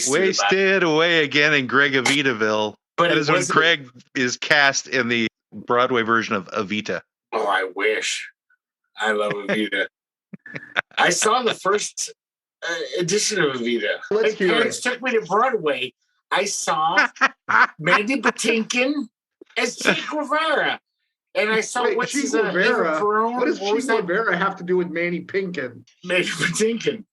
Wasted away again in Greg Evitaville. But that is when Greg is cast in the Broadway version of Evita. Oh, I wish. I love Evita. I saw the first edition of Evita. My parents took me to Broadway. I saw Mandy Patinkin as Che Guevara. And I saw Che Guevara. What does Che Guevara have to do with Manny Patinkin? Manny Patinkin.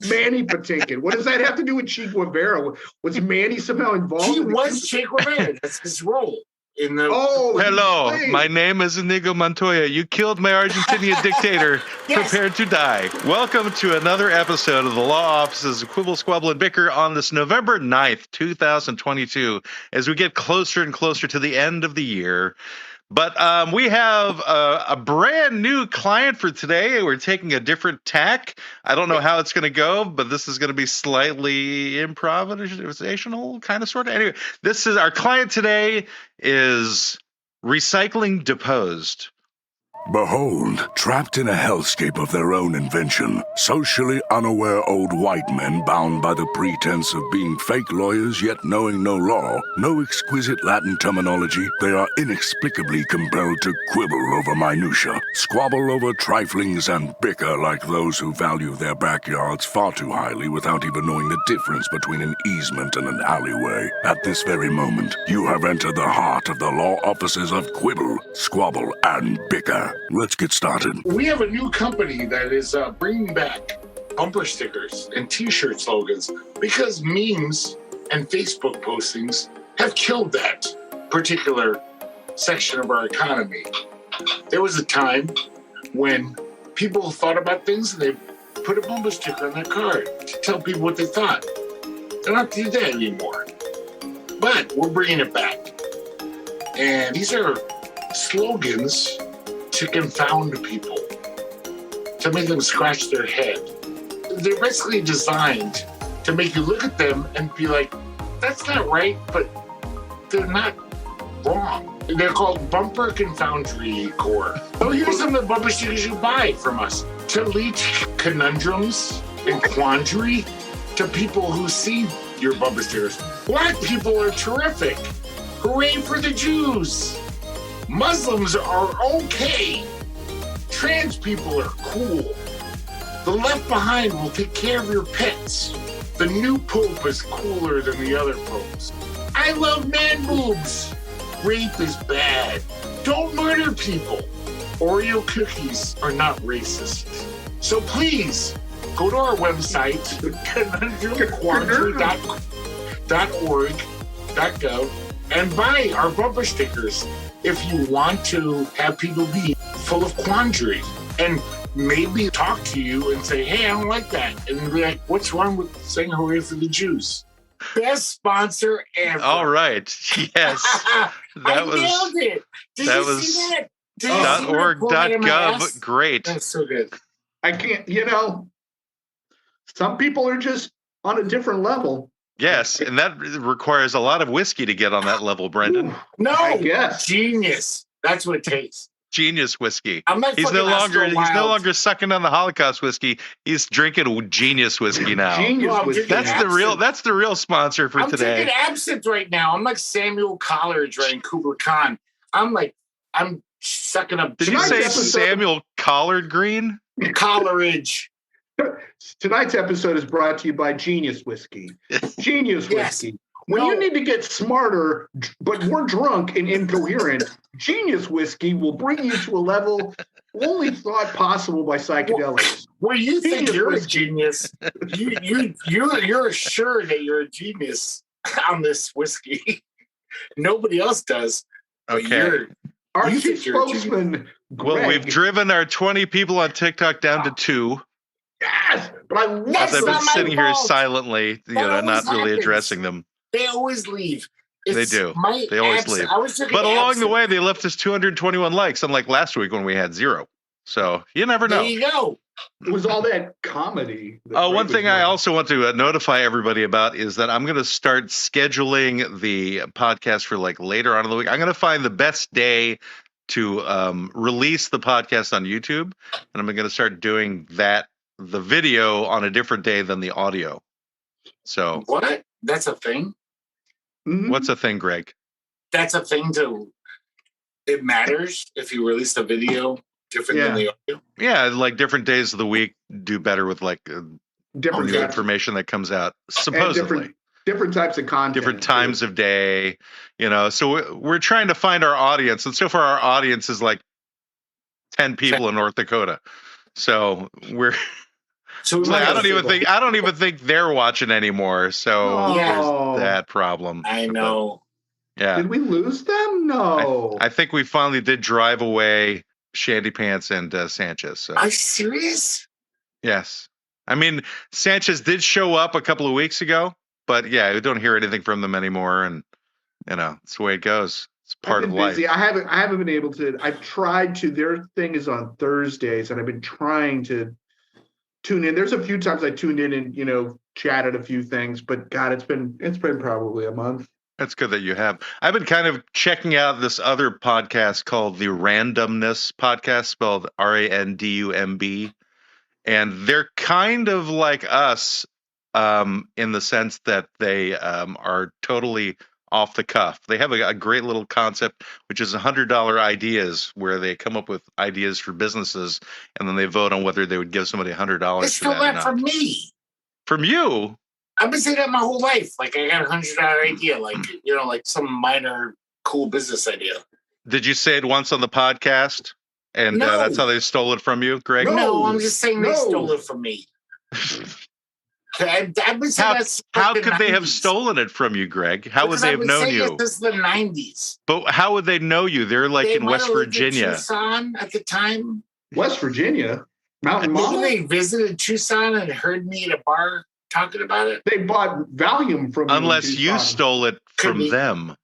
Manny Patinkin. What does that have to do with Che Guevara? Was Manny somehow involved? He was Che Guevara. That's his role. Hello, my name is Inigo Montoya. You killed my Argentinian dictator. Yes. Prepare to die. Welcome to another episode of the Law Offices of Quibble, Squabble, and Bicker on this November 9th, 2022, as we get closer and closer to the end of the year. But we have a brand new client for today. We're taking a different tack. I don't know how it's going to go, but this is going to be slightly improvisational, kind of, sort of. Anyway, this is our client today is Recycling Deposed. Behold, trapped in a hellscape of their own invention, socially unaware old white men bound by the pretense of being fake lawyers yet knowing no law, no exquisite Latin terminology, they are inexplicably compelled to quibble over minutia, squabble over triflings, and bicker like those who value their backyards far too highly without even knowing the difference between an easement and an alleyway. At this very moment, you have entered the heart of the law offices of Quibble, Squabble, and Bicker. Let's get started. We have a new company that is bringing back bumper stickers and t-shirt slogans because memes and Facebook postings have killed that particular section of our economy. There was a time when people thought about things and they put a bumper sticker on their card to tell people what they thought. They're not doing that anymore. But we're bringing it back. And these are slogans to confound people, to make them scratch their head. They're basically designed to make you look at them and be like, that's not right, but they're not wrong. They're called bumper confoundry core. So here's some of the bumper stickers you buy from us to lead conundrums and quandary to people who see your bumper stickers. Black people are terrific. Hooray for the Jews. Muslims are okay. Trans people are cool. The Left Behind will take care of your pets. The new pope is cooler than the other popes. I love man boobs. Rape is bad. Don't murder people. Oreo cookies are not racist. So please, go to our website, conundrumquandary.org.gov, and buy our bumper stickers if you want to have people be full of quandary and maybe talk to you and say, hey, I don't like that. And be like, what's wrong with saying hooray for the Jews? Best sponsor ever. All right. Yes. Nailed it. Did you see that? .org.gov. Great. That's so good. I can't, some people are just on a different level. Yes, and that requires a lot of whiskey to get on that level, Brendan. Ooh, no, genius. That's what it takes. Genius whiskey. He's no longer sucking on the Holocaust whiskey. He's drinking genius whiskey now. Genius whiskey. That's the real sponsor for today. I'm drinking absinthe right now. I'm like Samuel Coleridge writing Kubla Khan. I'm sucking up. Did you say Samuel Collard Green? Coleridge. Tonight's episode is brought to you by Genius Whiskey. Genius Whiskey. When you need to get smarter, but we're drunk and incoherent, Genius Whiskey will bring you to a level only thought possible by psychedelics. Well, you think you're a genius. You're sure that you're a genius on this whiskey. Nobody else does. Okay. Our chief spokesman, Greg. Well, we've driven our 20 people on TikTok down to 2. Yes, but I love I've been sitting here silently, not really addressing them. They always leave. They do. They always leave. But along the way, they left us 221 likes, unlike last week when we had 0. So you never know. There you go. It was all that comedy. One thing I also want to notify everybody about is that I'm going to start scheduling the podcast for later on in the week. I'm going to find the best day to release the podcast on YouTube, and I'm going to start doing the video on a different day than the audio. So what? That's a thing? Mhm. What's a thing, Greg? That's a thing it matters if you release a video different than the audio? Yeah, like different days of the week do better with like Different new types, information that comes out, and supposedly. different types of content. Different times of day, so we're trying to find our audience, and so far our audience is like 10 people in North Dakota. So we're So we like, might I don't even think they're watching anymore. So there's that problem. I know. But, yeah. Did we lose them? No. I think we finally did drive away Shandy Pants and Sanchez. So. Are you serious? Yes. I mean, Sanchez did show up a couple of weeks ago, but yeah, we don't hear anything from them anymore, and it's the way it goes. It's part of life. Busy. I haven't been able to. I've tried to. Their thing is on Thursdays, and I've been trying to tune in. There's a few times I tuned in and chatted a few things, but God, it's been probably a month. That's good that you have. I've been kind of checking out this other podcast called the Randomness Podcast, spelled Randumb. And they're kind of like us in the sense that they are totally off the cuff. They have a great little concept, which is $100 ideas, where they come up with ideas for businesses, and then they vote on whether they would give somebody $100 It's for that. still that from me. From you? I've been saying that my whole life. Like, I got $100 idea, like some minor cool business idea. Did you say it once on the podcast? And No. That's how they stole it from you, Greg? No, I'm just saying they stole it from me. I've been saying how could they have stolen it from you, Greg? How would they have known you? This is the 90s. But how would they know you? They're like in West Virginia. Tucson at the time. West Virginia? Mountain Mama? Maybe they visited Tucson and heard me at a bar talking about it. They bought Valium from Unless you stole it from them.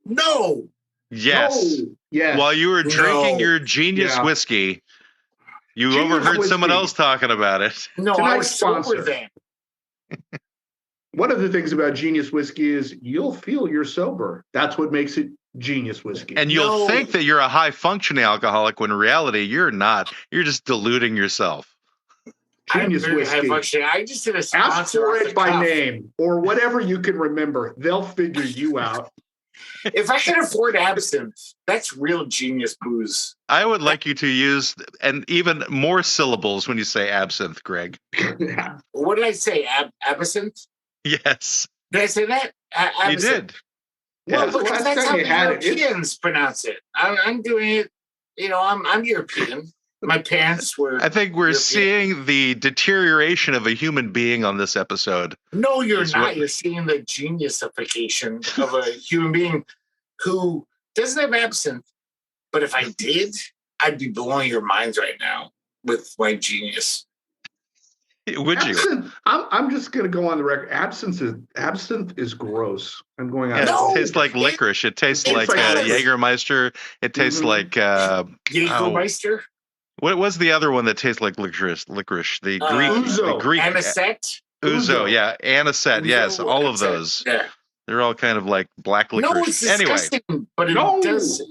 No. Yes. No. Yes. While you were drinking your Genius whiskey, you overheard someone else talking about it. No, I was sober then. One of the things about Genius whiskey is you'll feel you're sober. That's what makes it Genius whiskey. And you'll think that you're a high functioning alcoholic when in reality you're not. You're just deluding yourself. Genius whiskey. I just did a sponsor. Ask for it by name or whatever you can remember. They'll figure you out. If I can afford absinthe, that's real genius booze. I would like you to use and even more syllables when you say absinthe, Greg. What did I say? Absinthe? Yes. Did I say that? You did. Well, because that's how Europeans pronounce it. I'm doing it. I'm European. My parents were. I think we're European. seeing the deterioration of a human being on this episode. No, you're not. You're seeing the geniusification of a human being who doesn't have absinthe. But if I did, I'd be blowing your minds right now with my genius. Would you? I'm just going to go on the record. Absinthe is gross. I'm going on. It tastes like licorice. It tastes like Jägermeister. It tastes like Jägermeister. What was the other one that tastes like licorice? The Greek, Ouzo. the Greek anisette. Ouzo, yeah, anisette. Yes, all of anisette. those. Yeah, they're all kind of like black licorice. No, it's disgusting, but it does.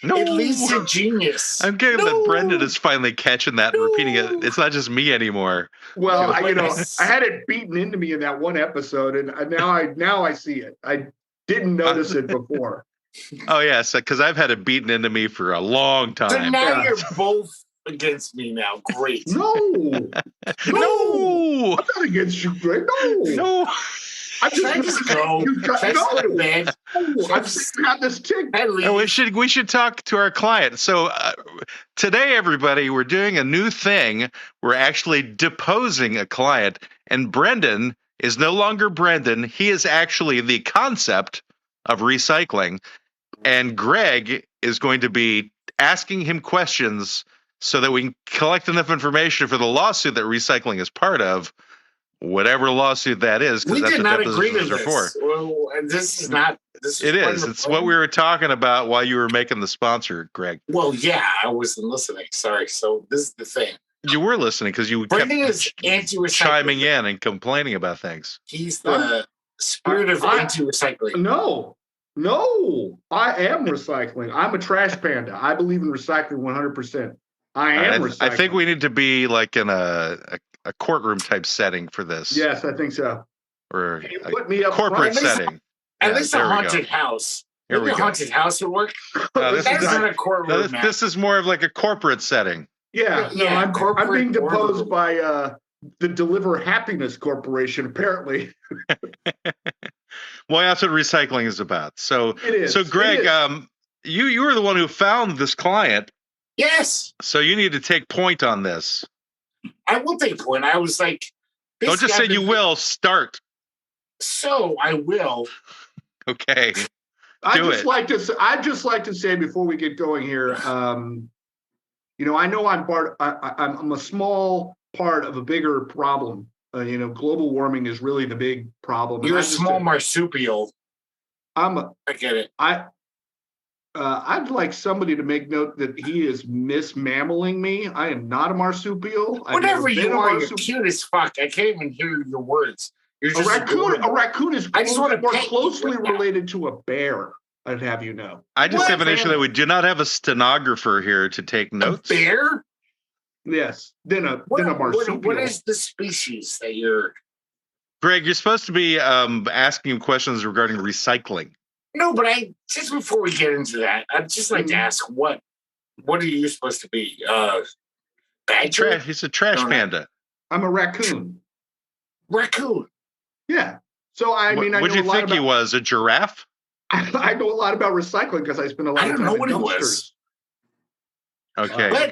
No, it leads to genius. I'm getting that Brendan is finally catching that and repeating it. It's not just me anymore. Well, I had it beaten into me in that one episode, and now I see it. I didn't notice it before. Oh yes, because I've had it beaten into me for a long time. So now you're both against me now. Great. No. No. I'm not against you, Greg. No. Should I just go? Should I go to bed? I've got this tick. We should talk to our client. So today, everybody, we're doing a new thing. We're actually deposing a client, and Brendan is no longer Brendan. He is actually the concept of recycling, and Greg is going to be asking him questions so that we can collect enough information for the lawsuit that recycling is part of. Whatever lawsuit that is, because that's what depositions are for. Well, this is not. It is. It's what we were talking about while you were making the sponsor, Greg. Well, yeah, I wasn't listening. Sorry. So this is the thing. You were listening because you kept chiming in and complaining about things. He's the spirit of anti-recycling. No, I am recycling. I'm a trash panda. I believe in recycling 100%. I am recycling. I think we need to be like in a courtroom type setting for this. Yes, I think so. or Can you a put me up corporate front? setting. At Yeah, least a there we go. haunted house. Here Maybe we a go. haunted house would work. This That's is not a No, courtroom. this is more of like a corporate setting. Yeah, no, Yeah, I'm corporate being deposed boardroom. by the Deliver Happiness Corporation, apparently. Well, that's what recycling is about. So, It is. so Greg, It is. you were the one who found this client, Yes, so you need to take point on this. I will take point. I was like, Don't just say you will. Start. So I will. Okay. I'd Do just it. like to say before we get going here, I know I'm a small part of a bigger problem. Global warming is really the big problem. You're a small marsupial. I get it. I'd like somebody to make note that he is mismammaling me. I am not a marsupial. Whatever you are, you're cute as fuck. I can't even hear your words. You're just a raccoon is more closely right related to a bear. I'd have you know. I just have an issue that we do not have a stenographer here to take notes. A bear? Yes. Then a marsupial. What is the species that you're? Greg, you're supposed to be asking him questions regarding recycling. No, but just before we get into that, I'd just like to ask what are you supposed to be? Badger? He's a trash panda. I'm a raccoon. Raccoon. Yeah. So I mean, what do you think he was? A giraffe? I know a lot about recycling because I spend a lot of time in dumpsters. I don't know what he was. Okay. But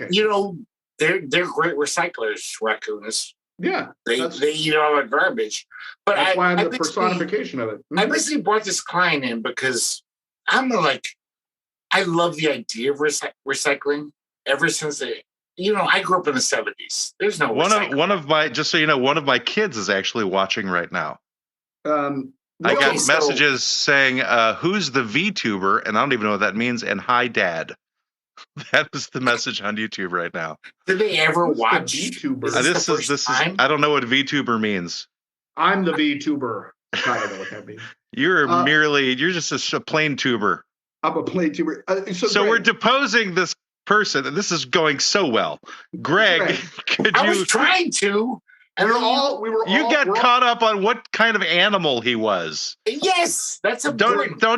they're great recyclers, raccoons. Yeah. They eat all the garbage. But that's why I'm the personification of it. Mm-hmm. I basically brought this client in because I love the idea of recycling ever since I grew up in the 70s. There's no one of my kids is actually watching right now. I got messages saying, who's the VTuber? And I don't even know what that means. And hi, Dad. That is the message on YouTube right now. Did they ever watch VTuber? I don't know what VTuber means. I'm the VTuber. I don't know what that means. You're just a plain tuber. I'm a plain tuber. So we're deposing this person, and this is going so well. Greg, I was trying to. And you got caught up on what kind of animal he was. Yes, that's important. All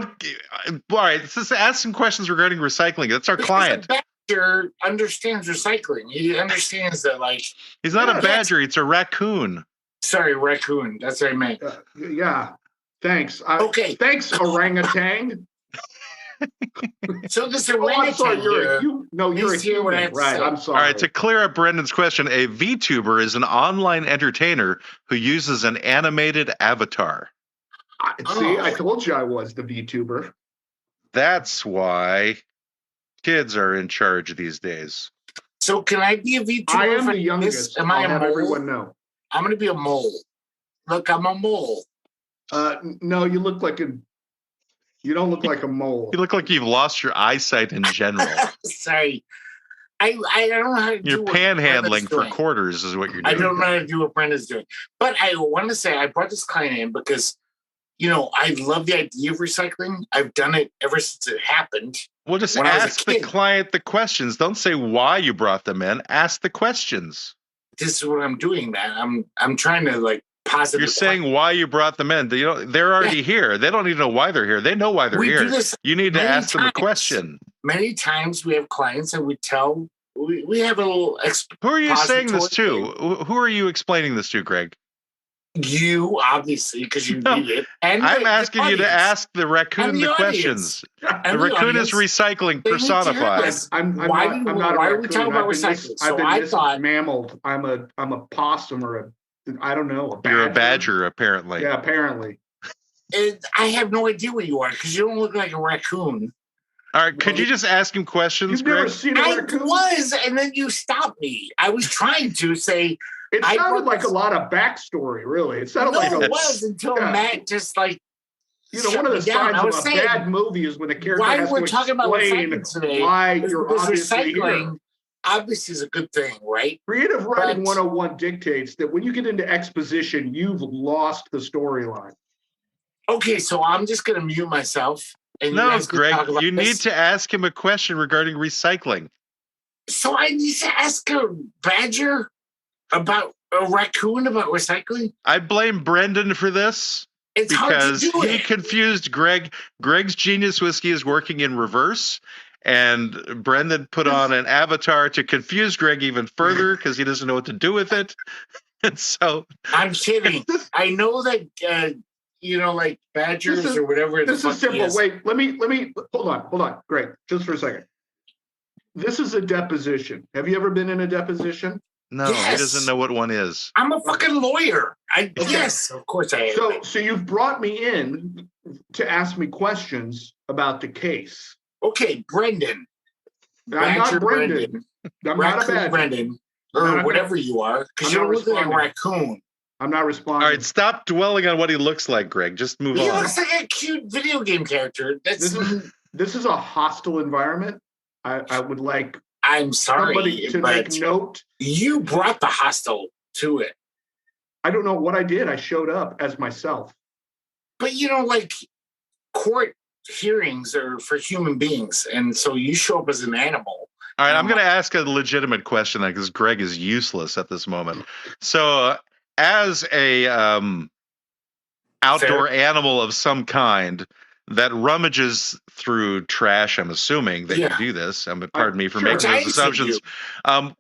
right, let's just ask some questions regarding recycling. That's our client. A badger understands recycling. He understands that, he's not a badger. It's a raccoon. Sorry, raccoon. That's what I meant. Yeah. Thanks. Okay. Thanks, orangutan. So this orangutan you're a human. Right, I'm sorry. All right, to clear up Brendan's question, a VTuber is an online entertainer who uses an animated avatar. I told you I was the VTuber. That's why kids are in charge these days. So can I be a VTuber? I am the youngest. Am I a mole? Everyone know. I'm going to be a mole. Look, I'm a mole. No, you look like you don't look like a mole. You look like you've lost your eyesight in general. Sorry. I don't know how to do You're panhandling for quarters is what you're doing. I don't know how to do what Brenda's doing. But I want to say I brought this client in because, I love the idea of recycling. I've done it ever since it happened. Well, just ask the client the questions. Don't say why you brought them in. Ask the questions. This is what I'm doing, man. I'm trying to positive. You're saying why you brought them in. They're already here. They don't need to know why they're here. They know why they're here. You need to ask them a question. Many times we have clients and we have a little. Who are you saying this to? Who are you explaining this to, Greg? You, obviously, because you need it. And I'm asking you to ask the raccoon the questions. The raccoon is recycling personified. Why are we talking about recycling? I've been mismammaled. I'm a possum or I don't know. You're a badger, apparently. Yeah, apparently. I have no idea what you are because you don't look like a raccoon. All right, could you just ask him questions, You've Greg? Never seen a raccoon? I was, and then you stopped me. I was trying to say. It sounded like a lot of backstory, really. It sounded like it was until Matt just one of the signs of a bad movie is when the character has to explain why you're obviously here. Obviously is a good thing, right? Creative Writing 101 dictates that when you get into exposition, you've lost the storyline. Okay, so I'm just going to mute myself. No, Greg, you need to ask him a question regarding recycling. So I need to ask a badger about a raccoon about recycling? I blame Brendan for this. It's hard to do he it. confused Greg. Greg's Genius Whiskey is working in reverse, and Brendan put on an avatar to confuse Greg even further because he doesn't know what to do with it. And so I'm kidding. I know that like badgers or whatever. This is simple. Wait, let me hold on, Greg, just for a second. This is a deposition. Have you ever been in a deposition? No, yes. He doesn't know what one is. I'm a fucking lawyer. Yes, of course I am. So you've brought me in to ask me questions about the case. Okay, Brendan. I'm not Brendan. I'm not a badger. Brendan, or whatever you are, because you're looking like a raccoon. I'm not responding. All right, stop dwelling on what he looks like, Greg. Just move on. He looks like a cute video game character. This is a hostile environment. I would like I'm sorry, somebody to make note. You brought the hostile to it. I don't know what I did. I showed up as myself. But court hearings are for human beings, and so you show up as an animal. All right, I'm going to ask a legitimate question because Greg is useless at this moment. So, as a outdoor animal of some kind that rummages through trash, I'm assuming that you do this. Pardon me for making those assumptions.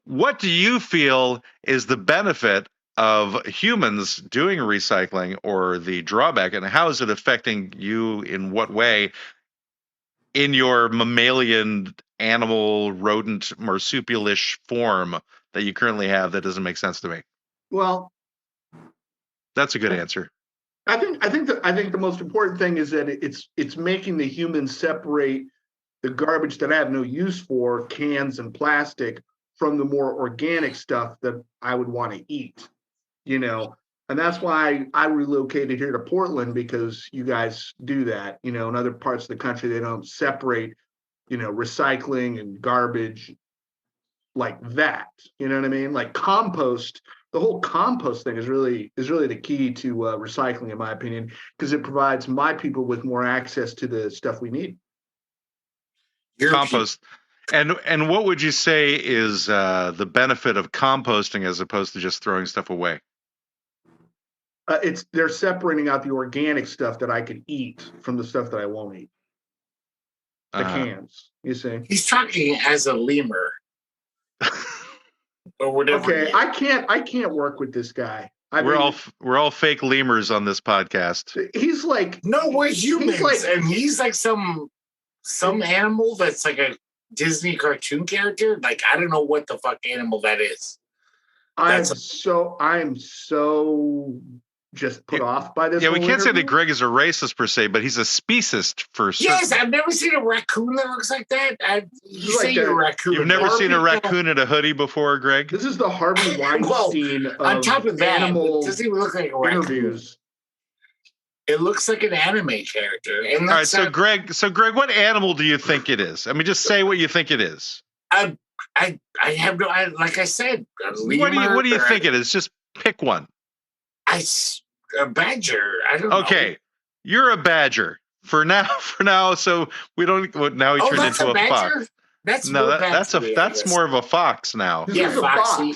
What do you feel is the benefit of humans doing recycling, or the drawback, and how is it affecting you in what way in your mammalian, animal, rodent, marsupial-ish form that you currently have that doesn't make sense to me? Well, that's a good answer. I think the most important thing is that it's making the humans separate the garbage that I have no use for, cans and plastic, from the more organic stuff that I would want to eat. And that's why I relocated here to Portland, because you guys do that. In other parts of the country, they don't separate, recycling and garbage like that. You know what I mean? Like compost. The whole compost thing is really the key to recycling, in my opinion, because it provides my people with more access to the stuff we need. Compost. And what would you say is the benefit of composting as opposed to just throwing stuff away? They're separating out the organic stuff that I could eat from the stuff that I won't eat. The cans, you see. He's talking as a lemur. Or whatever. Okay, I can't work with this guy. We're all fake lemurs on this podcast. He's like, no, we're humans, and he's like some animal that's like a Disney cartoon character. Like, I don't know what the fuck animal that is. I'm so just put off by this. Yeah, we can't say that Greg is a racist per se, but he's a speciest for certain. Yes, I've never seen a raccoon that looks like that. You say you're a raccoon. You've never seen a raccoon in a hoodie before, Greg? This is the Harvey Weinstein of on top of that, animal it doesn't even look like a raccoon. Interviews. It looks like an anime character. And all right, so Greg, what animal do you think it is? I mean, just say what you think it is. I have no. Like I said, what do you think it is? Just pick one. A badger. I don't know. Okay, you're a badger for now. So we don't. Now he turned into a fox. That's more of a fox now. Yeah, foxy.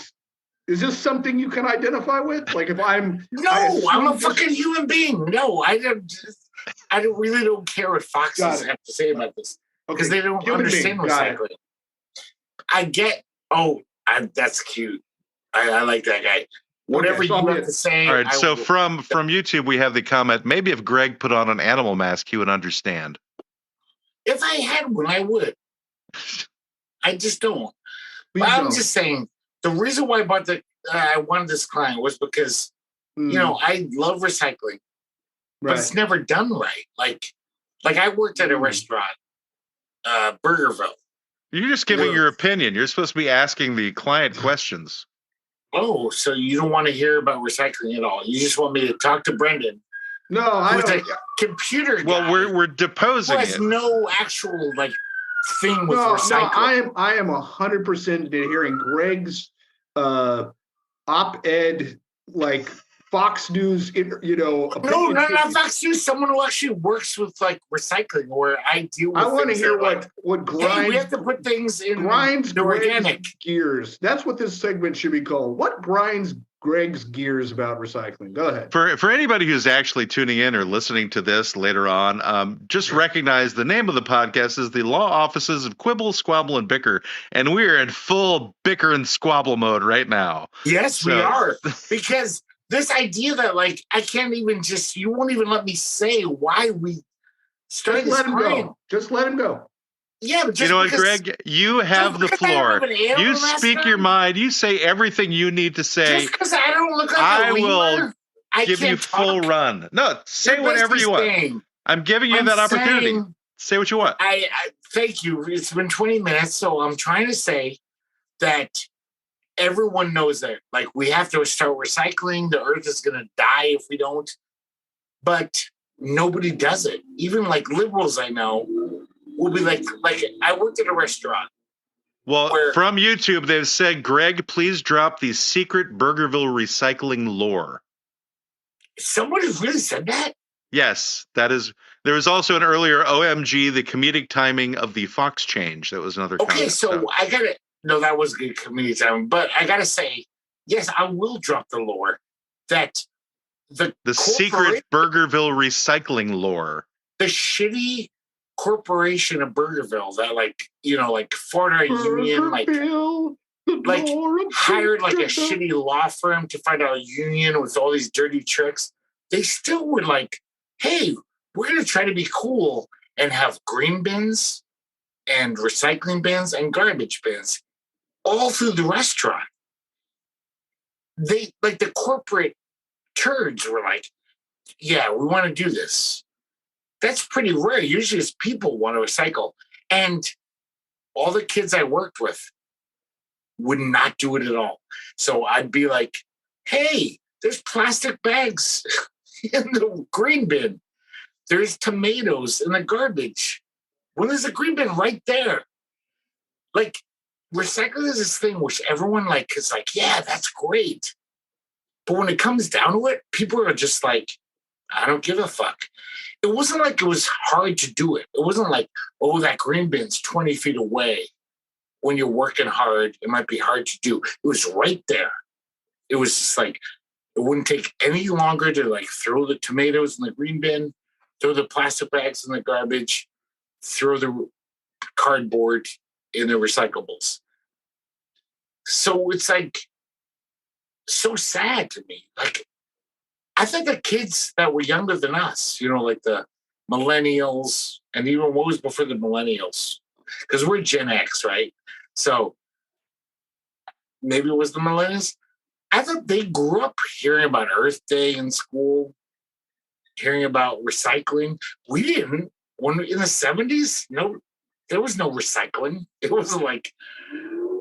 Is this something you can identify with? Like, if I'm I'm a fucking human being. No, I really don't care what foxes have to say about this, because they don't understand recycling. I get. That's cute. I like that guy. Whatever you have to say. All right. So from YouTube, we have the comment: maybe if Greg put on an animal mask, he would understand. If I had one, I would. I just don't. But I'm just saying. The reason why I wanted this client was because, I love recycling, but it's never done right. Like I worked at a restaurant, Burgerville. You're just giving your opinion. You're supposed to be asking the client questions. Oh, so you don't want to hear about recycling at all? You just want me to talk to Brendan? No, I don't. Computer guy. Well, we're deposing it. There's no actual thing with recycling. No, I am 100% adhering Greg's op-ed, Fox News, No, not Fox News. Someone who actually works with recycling, where I deal with. I want to hear what grinds. Hey, we have to put things in grinds the organic gears. That's what this segment should be called. What grinds Greg's gears about recycling. Go ahead. For anybody who's actually tuning in or listening to this later on, just recognize the name of the podcast is the Law Offices of Quibble, Squabble, and Bicker, and we're in full bicker and squabble mode right now. Yes, we are. Because this idea that, like, I can't even you won't even let me say why we started this crime. Just let him go. Yeah, but you know what, Greg? You have the floor. You speak your mind. You say everything you need to say. Just because I don't look like I will give you full run. No, say whatever you want. I'm giving you that opportunity. Say what you want. I thank you. It's been 20 minutes, so I'm trying to say that everyone knows that, like, we have to start recycling. The earth is going to die if we don't. But nobody does it. Even like liberals I know will be like I worked at a restaurant. Well, from YouTube, they've said, Greg, please drop the secret Burgerville recycling lore. Someone has really said that? Yes, that is. There was also an earlier OMG, the comedic timing of the Fox change. That was another comment. Okay, so I got to, no, that was good comedic timing. But I got to say, yes, I will drop the lore that the secret Burgerville recycling lore. The shitty corporation of Burgerville that, like, you know, like fought our union, like hired like a shitty law firm to find out a union with all these dirty tricks. They still were like, hey, we're going to try to be cool and have green bins and recycling bins and garbage bins all through the restaurant. They, like, the corporate turds were like, yeah, we want to do this. That's pretty rare. Usually it's people want to recycle. And all the kids I worked with would not do it at all. So I'd be like, hey, there's plastic bags in the green bin. There's tomatoes in the garbage. Well, there's a green bin right there. Like, recycling is this thing which everyone, like, is like, yeah, that's great. But when it comes down to it, people are just like, I don't give a fuck. It wasn't like it was hard to do it. It wasn't like, oh, that green bin's 20 feet away. When you're working hard, it might be hard to do. It was right there. It was just like, it wouldn't take any longer to, like, throw the tomatoes in the green bin, throw the plastic bags in the garbage, throw the cardboard in the recyclables. So it's like so sad to me. Like, I think the kids that were younger than us, you know, like the millennials, and even what was before the millennials, because we're Gen X, right? So maybe it was the millennials. I thought they grew up hearing about Earth Day in school, hearing about recycling. We didn't. When in the 70s, no, there was no recycling. It was like,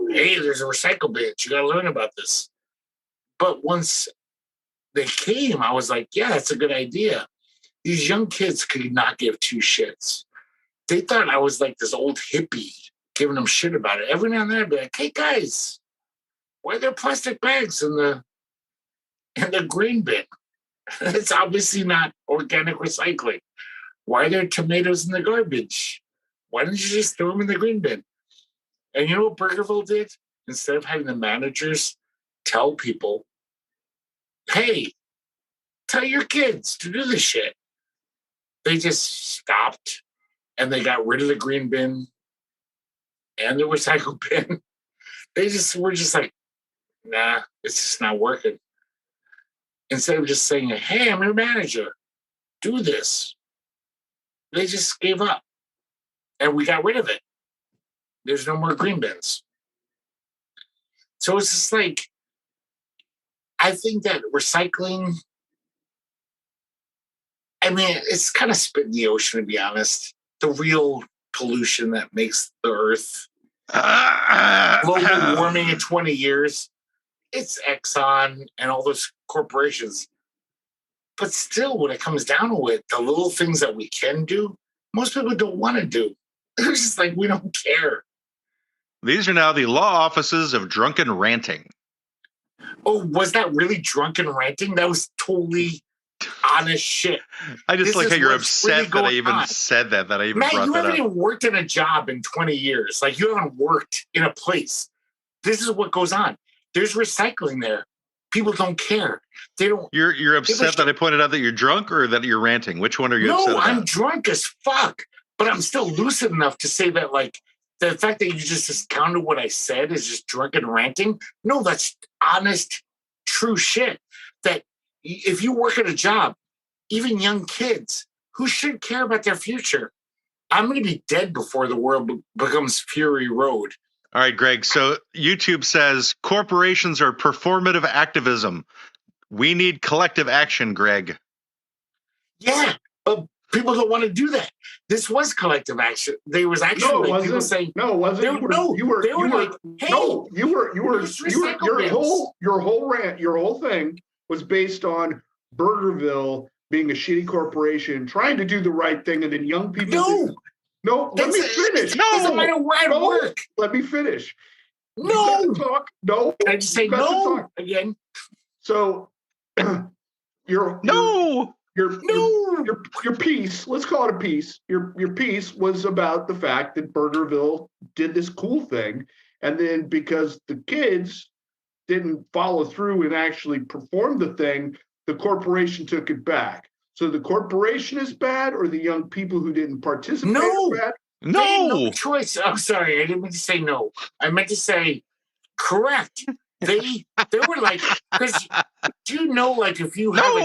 hey, there's a recycle bin. You got to learn about this. But once they came, I was like, yeah, that's a good idea. These young kids could not give two shits. They thought I was like this old hippie giving them shit about it. Every now and then I'd be like, hey, guys, why are there plastic bags in the green bin? It's obviously not organic recycling. Why are there tomatoes in the garbage? Why didn't you just throw them in the green bin? And you know what Burgerville did? Instead of having the managers tell people, hey, tell your kids to do this shit, they just stopped and they got rid of the green bin and the recycle bin. They just were just like, nah, it's just not working. Instead of just saying, hey, I'm your manager, do this. They just gave up. And we got rid of it. There's no more green bins. So it's just like, I think that recycling, I mean, it's kind of spit in the ocean, to be honest. The real pollution that makes the earth global warming in 20 years, it's Exxon and all those corporations. But still, when it comes down to it, the little things that we can do, most people don't want to do. They're just like, we don't care. These are now the law offices of drunken ranting. Oh, was that really drunken ranting? That was totally honest shit. I just like how you're upset really that I even said that I even Matt, brought that up. You haven't even worked in a job in 20 years. Like, you haven't worked in a place. This is what goes on. There's recycling there. people don't care. They don't. You're upset that I pointed out that you're drunk, or that you're ranting? Which one are you upset about? No, I'm drunk as fuck, but I'm still lucid enough to say that, like, the fact that you just discounted what I said is just drunken ranting. No, that's honest, true shit. That if you work at a job, even young kids who should care about their future, I'm going to be dead before the world becomes Fury Road. All right, Greg. So YouTube says corporations are performative activism. We need collective action, Greg. Yeah, but people don't want to do that. This was collective action. There was actually people saying, "No, it wasn't." You were like, "Hey, no, you were your whole thing was based on Burgerville being a shitty corporation trying to do the right thing, and then young people." No, let me finish. No, doesn't matter where I work. Let me finish. No, talk. No, I just say no again. So your piece. Let's call it a piece. Your piece was about the fact that Burgerville did this cool thing, and then because the kids didn't follow through and actually perform the thing, the corporation took it back. So the corporation is bad, or the young people who didn't participate are bad? No choice. I'm sorry, I didn't mean to say no. I meant to say correct. They were like, because do you know, like, if you have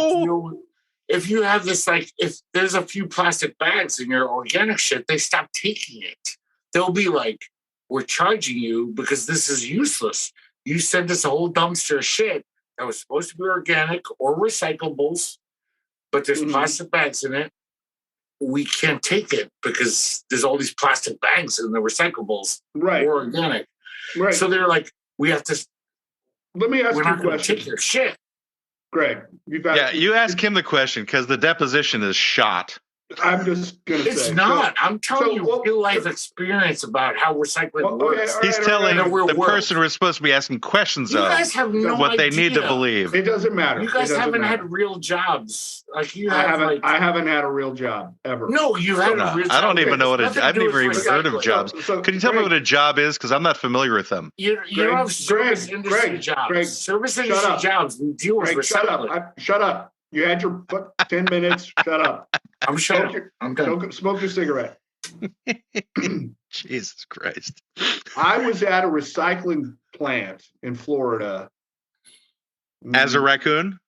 if you have this, like, if there's a few plastic bags in your organic shit, they stop taking it. They'll be like, we're charging you because this is useless. You sent us a whole dumpster of shit that was supposed to be organic or recyclables, but there's plastic bags in it. We can't take it because there's all these plastic bags in the recyclables or organic. Right. So they're like, we have to. Let me ask you a question. Take your shit. Greg, you ask him the question because the deposition is shot. I'm just going to say. It's not. I'm telling you real life experience about how recycling works. He's telling the person we're supposed to be asking questions you guys have no what idea. they need to believe. It doesn't matter. You guys haven't had real jobs. Like you have. I haven't had a real job ever. No, you've had a real job. I don't even know what I've never even heard of jobs. Can you tell me what a job is? Because I'm not familiar with them. You don't have service industry jobs. Service industry jobs. We deal with recycling. Shut up. You had your 10 minutes. Shut up. I'm shut. I'm done. Smoke your cigarette. Jesus Christ. I was at a recycling plant in Florida. As a raccoon?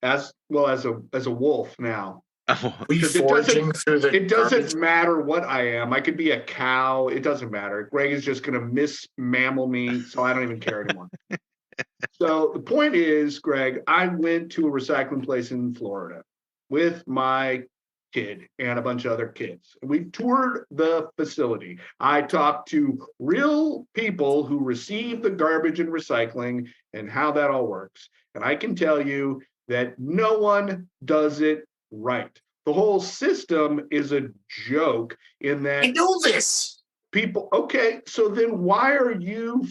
As a wolf now. It doesn't matter what I am. I could be a cow. It doesn't matter. Greg is just going to mammal me, so I don't even care anymore. So the point is, Greg, I went to a recycling place in Florida with my kid and a bunch of other kids. We toured the facility. I talked to real people who receive the garbage and recycling and how that all works. And I can tell you that no one does it right. The whole system is a joke in that I know this. People, okay, so then why are you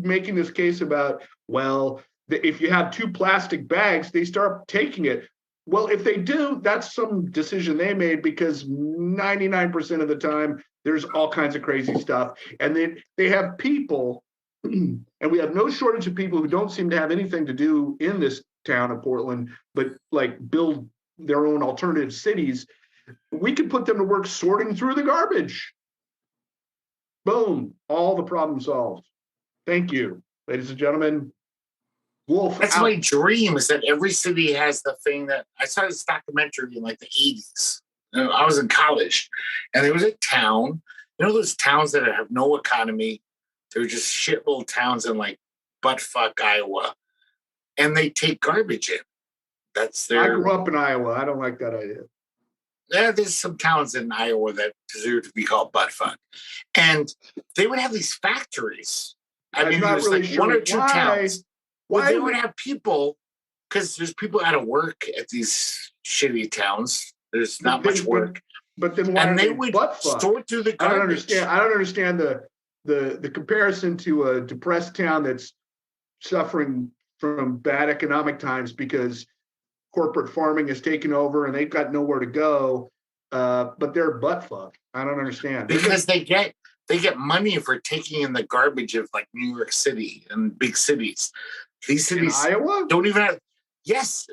making this case about, well, if you have 2 plastic bags, they start taking it? Well, if they do, that's some decision they made, because 99% of the time, there's all kinds of crazy stuff. And then they have people, and we have no shortage of people who don't seem to have anything to do in this town of Portland, but like build their own alternative cities. We could put them to work sorting through the garbage. Boom, all the problem solved. Thank you, ladies and gentlemen. Wolf. That's my dream, is that every city has the thing that I saw this documentary in like the 80s. I was in college, and there was a town, those towns that have no economy. They're just shit little towns in like buttfuck Iowa, and they take garbage in. That's their. I grew up in Iowa. I don't like that idea. Yeah, there's some towns in Iowa that deserve to be called buttfuck, and they would have these factories. I mean, there's really like 1 or 2 towns. Well, they would have people, because there's people out of work at these shitty towns. There's not much work. But then why they would sort through the garbage. I don't understand the comparison to a depressed town that's suffering from bad economic times because corporate farming has taken over and they've got nowhere to go. But they're buttfuck. I don't understand. Because they get money for taking in the garbage of like New York City and big cities. These cities Iowa don't even have. Yes,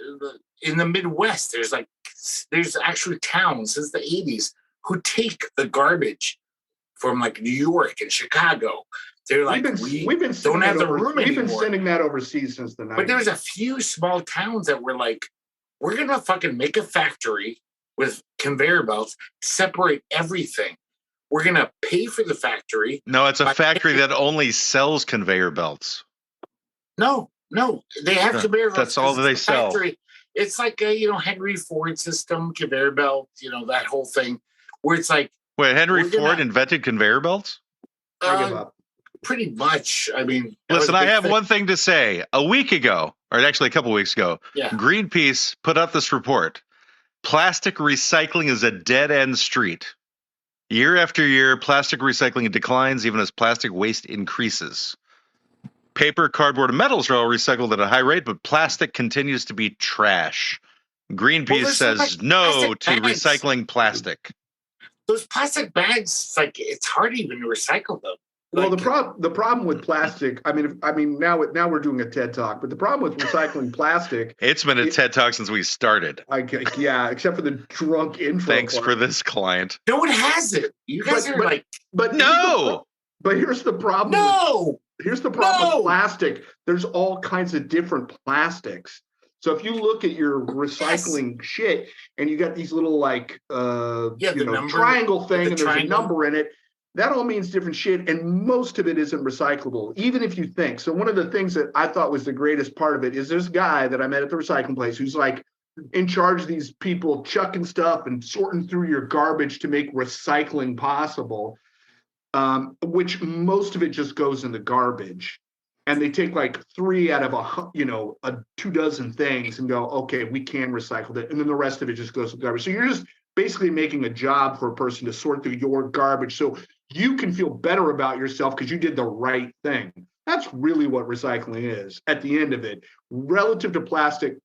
in the Midwest, there's actually towns since the 80s who take the garbage from like New York and Chicago. They're like, we've been don't have the room anymore. We've been sending that overseas since the 90s. But there's a few small towns that were like, we're gonna fucking make a factory with conveyor belts, separate everything. We're gonna pay for the factory. No, it's a factory that only sells conveyor belts. No, they have conveyor belts. That's all that they sell. Factory. It's like a Henry Ford system, conveyor belt, that whole thing, where it's like. Wait, Henry Ford invented conveyor belts? I give up. Pretty much. I mean, listen, I have one thing to say. A week ago, or actually a couple weeks ago, Greenpeace put up this report. Plastic recycling is a dead-end street. Year after year, plastic recycling declines even as plastic waste increases. Paper, cardboard, and metals are all recycled at a high rate, but plastic continues to be trash. Greenpeace says no to recycling plastic. Those plastic bags, it's hard even to recycle them. Well, the problem with plastic, I mean, now we're doing a TED Talk, but the problem with recycling plastic. It's been a TED Talk since we started. Except for the drunk intro. Thanks for this, client. No one has it. You guys are but no. But here's the problem. No. Here's the problem with plastic. There's all kinds of different plastics. So if you look at your recycling shit and you got these little triangle thing and there's a number in it, that all means different shit, and most of it isn't recyclable, even if you think. So one of the things that I thought was the greatest part of it is this guy that I met at the recycling place who's like in charge of these people chucking stuff and sorting through your garbage to make recycling possible, which most of it just goes in the garbage. And they take like 3 out of a 24 things and go, okay, we can recycle that. And then the rest of it just goes to garbage. So you're just basically making a job for a person to sort through your garbage so you can feel better about yourself because you did the right thing. That's really what recycling is at the end of it. Relative to plastic,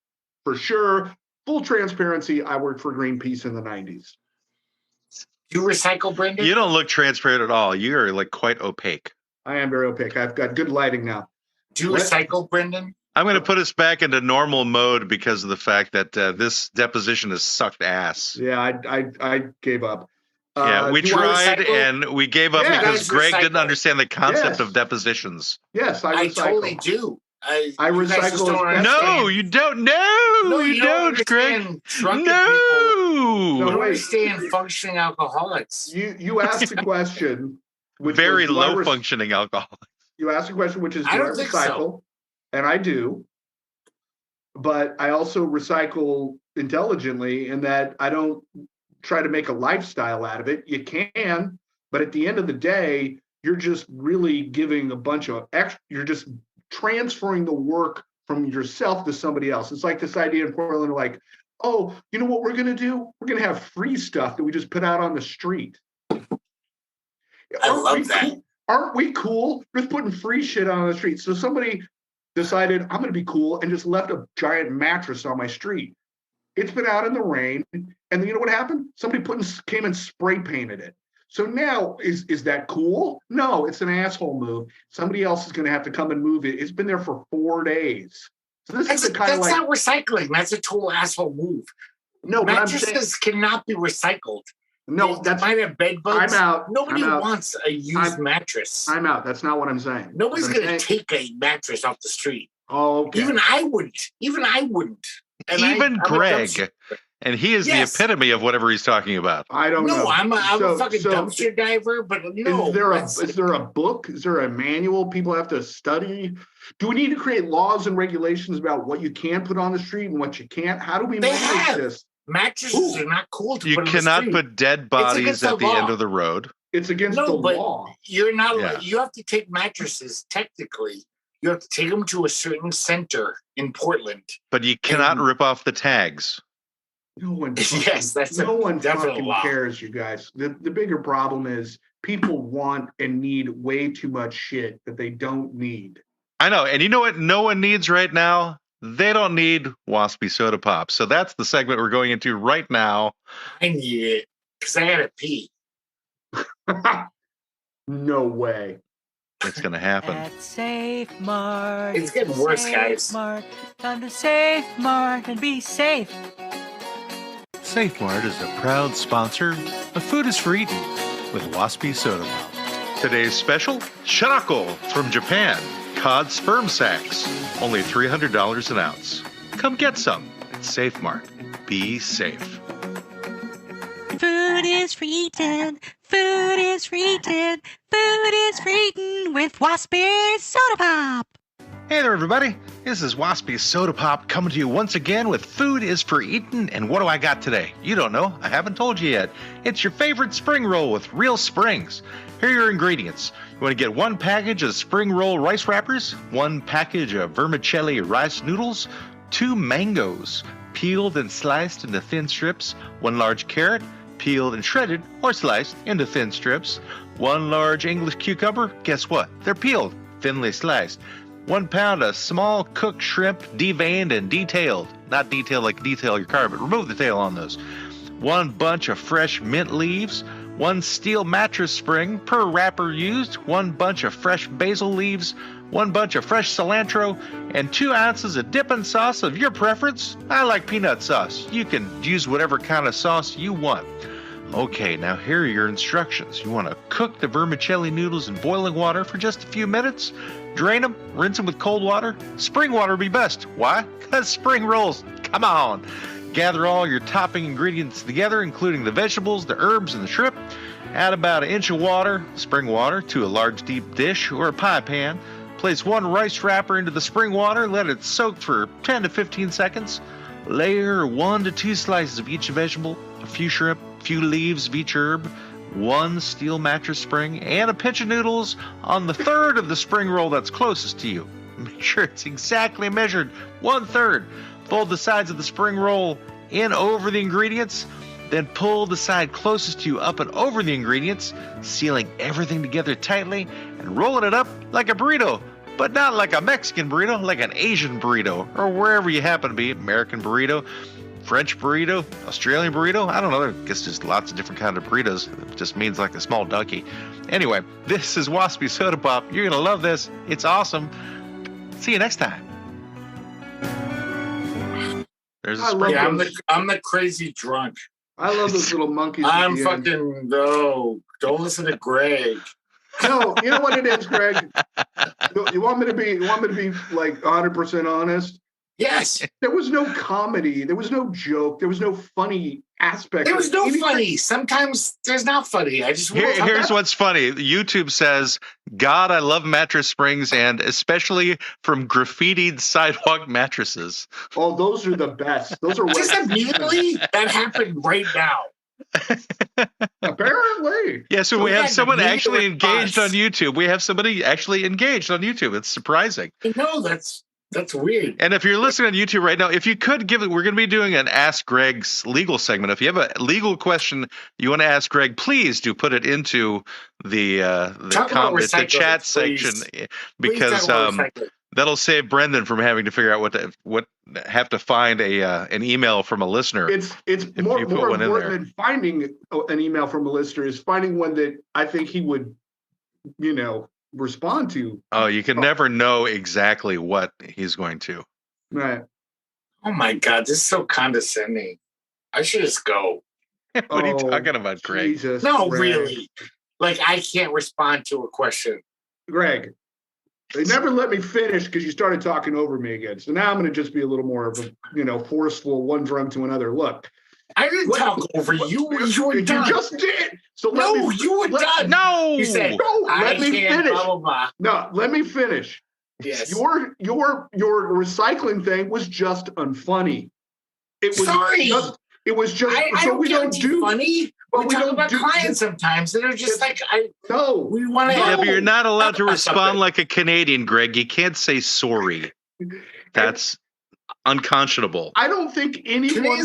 for sure. Full transparency, I worked for Greenpeace in the 90s. You recycle, Brendan? You don't look transparent at all. You're quite opaque. I am very opaque. I've got good lighting now. Do you recycle, Brendan? I'm going to put us back into normal mode because of the fact that this deposition has sucked ass. Yeah, I gave up. Yeah, we tried and we gave up because Greg didn't understand the concept of depositions. Yes, I totally do. I recycle. No, you don't. No, you don't, Greg. No. You don't understand functioning alcoholics. You asked a question. Which very low functioning alcoholics. You asked a question, which is, do I recycle? So. And I do. But I also recycle intelligently in that I don't try to make a lifestyle out of it. You can, but at the end of the day, you're just really giving a bunch of extra, you're just transferring the work from yourself to somebody else. It's like this idea in Portland, like, oh, you know what we're going to do? We're going to have free stuff that we just put out on the street. I love that. Cool? Aren't we cool? Just putting free shit on the street. So somebody decided I'm going to be cool and just left a giant mattress on my street. It's been out in the rain, and then you know what happened? Somebody came and spray painted it. So now, is that cool? No, it's an asshole move. Somebody else is going to have to come and move it. It's been there for 4 days. So this is the kind of that's not recycling. That's a total asshole move. No, mattresses cannot be recycled. No, that's might have bed bugs. I'm out. Nobody wants a used mattress. I'm out. That's not what I'm saying. Nobody's going to take a mattress off the street. Oh, okay. Even I wouldn't. And even Greg. And he is the epitome of whatever he's talking about. I don't know. No, I'm a fucking dumpster diver, but no. Is there a book? Is there a manual people have to study? Do we need to create laws and regulations about what you can put on the street and what you can't? How do we manage this? Mattresses are not cool to put on the street. You cannot put dead bodies at the end of the road. It's against the law. You're not. You have to take mattresses, technically. You have to take them to a certain center in Portland. But you cannot rip off the tags. No one fucking cares, you guys. The bigger problem is people want and need way too much shit that they don't need. I know. And you know what no one needs right now? They don't need Waspy Soda Pop. So that's the segment we're going into right now. I need it because I gotta pee. No way. It's going to happen. At Safe Mart. It's getting worse, guys. Mart. Come to Safe Mart and be safe. Safe Mart is a proud sponsor of Food is for Eating with Waspy Soda Pop. Today's special, Sharako from Japan. Cod sperm sacs. Only $300 an ounce. Come get some at Safe Mart. Be safe. Food is for eating. Food is for eating. Food is for eating with Waspy Soda Pop. Hey there, everybody. This is Waspy Soda Pop coming to you once again with Food is for Eating. And what do I got today? You don't know. I haven't told you yet. It's your favorite spring roll with real springs. Here are your ingredients. You want to get 1 package of spring roll rice wrappers, 1 package of vermicelli rice noodles, 2 mangoes, peeled and sliced into thin strips, 1 large carrot, peeled and shredded or sliced into thin strips, 1 large English cucumber. Guess what? They're peeled, thinly sliced. 1 pound of small cooked shrimp, deveined and detailed. Not detailed like detail your car, but remove the tail on those. 1 bunch of fresh mint leaves, 1 steel mattress spring per wrapper used, 1 bunch of fresh basil leaves, 1 bunch of fresh cilantro, and 2 ounces of dipping sauce of your preference. I like peanut sauce. You can use whatever kind of sauce you want. Okay, now here are your instructions. You want to cook the vermicelli noodles in boiling water for just a few minutes. Drain them, rinse them with cold water. Spring water would be best. Why? Because spring rolls. Come on. Gather all your topping ingredients together, including the vegetables, the herbs, and the shrimp. Add about 1 inch of water, spring water, to a large deep dish or a pie pan. Place 1 rice wrapper into the spring water. Let it soak for 10 to 15 seconds. Layer 1 to 2 slices of each vegetable, a few shrimp, a few leaves of each herb, 1 steel mattress spring, and a pinch of noodles on the third of the spring roll that's closest to you. Make sure it's exactly measured, 1/3. Fold the sides of the spring roll in over the ingredients, then pull the side closest to you up and over the ingredients, sealing everything together tightly and rolling it up like a burrito. But not like a Mexican burrito, like an Asian burrito, or wherever you happen to be. American burrito, French burrito, Australian burrito. I don't know. I guess there's lots of different kinds of burritos. It just means like a small donkey. Anyway, this is Waspy Soda Pop. You're going to love this. It's awesome. See you next time. There's a spring. Yeah, I'm the crazy drunk. I love those little monkeys. I'm fucking no. Don't listen to Greg. No, you know what it is, Greg. You want me to be like 100% honest? Yes. There was no comedy. There was no joke. There was no funny aspect. There was no funny. Sometimes there's not funny. I just here's what's funny. YouTube says, "God, I love mattress springs, and especially from graffitied sidewalk mattresses." Oh, those are the best. Those are just immediately that happened right now. Apparently. Yeah, so we have someone actually engaged on YouTube. We have somebody actually engaged on YouTube. It's surprising. No, that's weird. And if you're listening on YouTube right now, if you could give it, we're going to be doing an Ask Greg's legal segment. If you have a legal question you want to ask Greg, please do put it into the chat section, because that'll save Brendan from having to figure out have to find an email from a listener. It's more important than finding an email from a listener is finding one that I think he would, respond to. Oh, you can never know exactly what he's going to. Right. Oh my God, this is so condescending. I should just go. What are you talking about, Greg? Jesus, no, Greg. Really. Like, I can't respond to a question. Greg, they never let me finish because you started talking over me again. So now I'm going to just be a little more of a, forceful, one drum to another. Look. I didn't talk over you. You were done. You just did. So you were done. No. You said, no, let me finish. Blah, blah, blah. No, let me finish. Yes. Your recycling thing was just unfunny. It was sorry. It was just I so we don't do funny. We talk about clients sometimes that are just like we want to. Yeah, but you're not allowed to respond like a Canadian, Greg. You can't say sorry. That's unconscionable. I don't think anyone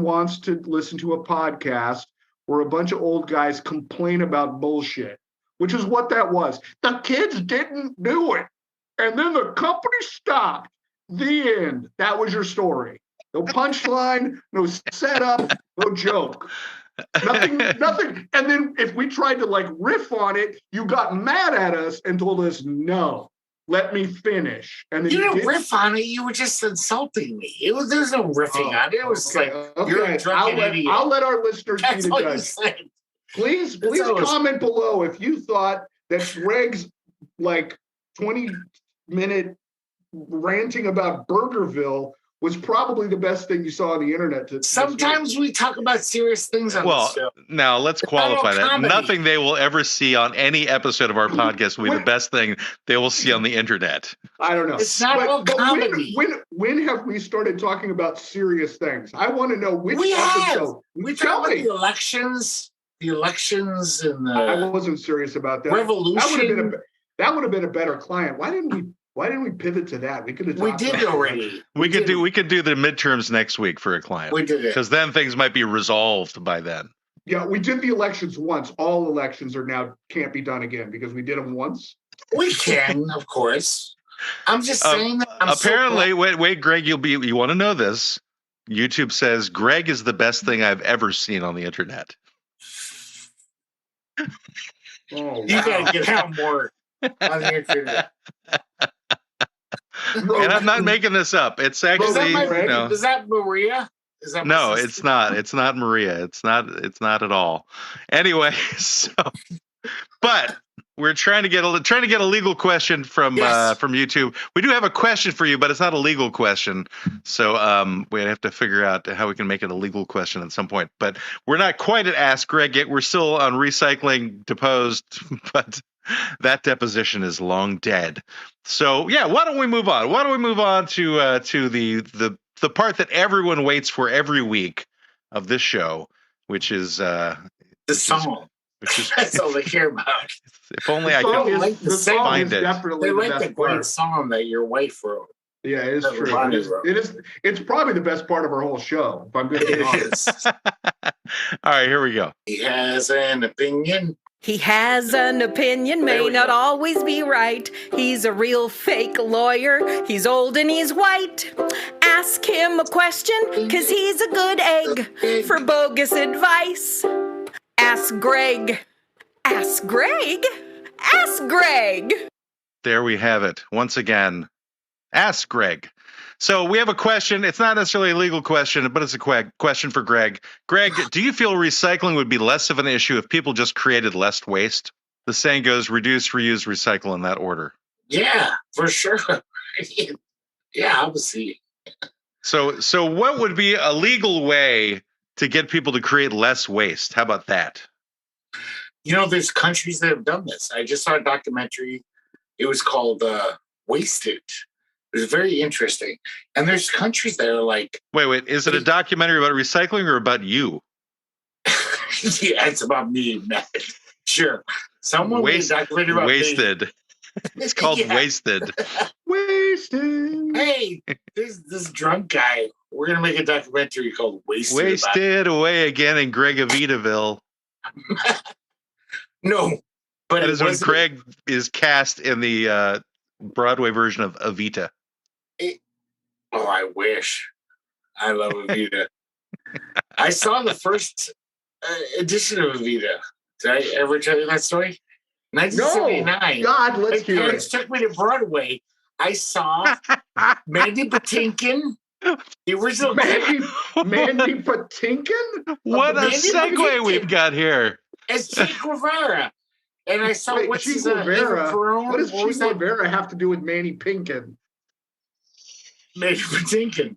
wants to listen to a podcast where a bunch of old guys complain about bullshit, which is what that was. The kids didn't do it, and then the company stopped. The end. That was your story. No punchline, no setup, no joke. Nothing. And then if we tried to like riff on it, you got mad at us and told us, no, let me finish. And then you didn't riff on it. You were just insulting me. There's no riffing on it. It was you're a drunken idiot. I'll let our listeners be That's the all judge. you said. Please comment below if you thought that Greg's like 20-minute ranting about Burgerville was probably the best thing you saw on the internet. Sometimes we talk about serious things on the show. Now let's qualify that. Comedy. Nothing they will ever see on any episode of our podcast will be the best thing they will see on the internet. I don't know. It's not all comedy. When have we started talking about serious things? I want to know which episode. We talked about the elections and the I wasn't serious about that. Revolution. That would have been a better client. Why didn't we pivot to that? We could have. We did already. We could do the midterms next week for a client. We did it because then things might be resolved by then. Yeah, we did the elections once. All elections are now can't be done again because we did them once. We can, of course. I'm just saying that. Apparently, wait, Greg, you want to know this? YouTube says Greg is the best thing I've ever seen on the internet. Oh, wow. You gotta get out more on the internet. And I'm not making this up. It's actually is that Maria? Is that no, it's not. It's not Maria. It's not at all. Anyway, but we're trying to get a legal question from YouTube. We do have a question for you, but it's not a legal question. So we have to figure out how we can make it a legal question at some point. But we're not quite at Ask Greg yet. We're still on recycling Deposed, but that deposition is long dead. So yeah, why don't we move on? Why don't we move on to the part that everyone waits for every week of this show, which is the song. That's all they care about. If only I could find it. They like the great song that your wife wrote. Yeah, it is true. It's probably the best part of our whole show, if I'm going to be honest. All right, here we go. He has an opinion. He has an opinion, may not always be right. He's a real fake lawyer. He's old and he's white. Ask him a question, 'cause he's a good egg for bogus advice. Ask Greg. Ask Greg. Ask Greg. There we have it. Once again, Ask Greg. So we have a question. It's not necessarily a legal question, but it's a question for Greg. Greg, do you feel recycling would be less of an issue if people just created less waste? The saying goes, reduce, reuse, recycle in that order. Yeah, for sure. Yeah, obviously. So what would be a legal way to get people to create less waste? How about that? You know, there's countries that have done this. I just saw a documentary. It was called Wasted. It was very interesting. And there's countries that are like... Wait. Is it a documentary about recycling or about you? Yeah, it's about me, Matt. Sure. Someone made a documentary about Wasted. Me. It's called Wasted. Wasted. Hey, this drunk guy. We're going to make a documentary called Wasted. Wasted away again in Gregavitaville. No. But that is when Greg is cast in the Broadway version of Evita. I wish. I love Evita. I saw the first edition of Evita. Did I ever tell you that story? 1979. No. God, let's hear it. My parents took me to Broadway. I saw Mandy Patinkin. The original Mandy Patinkin? What a segue we've got here. As Che Guevara. And I saw Che Guevara. What does Che Guevara have to do with Manny Pinkin? Manny Patinkin.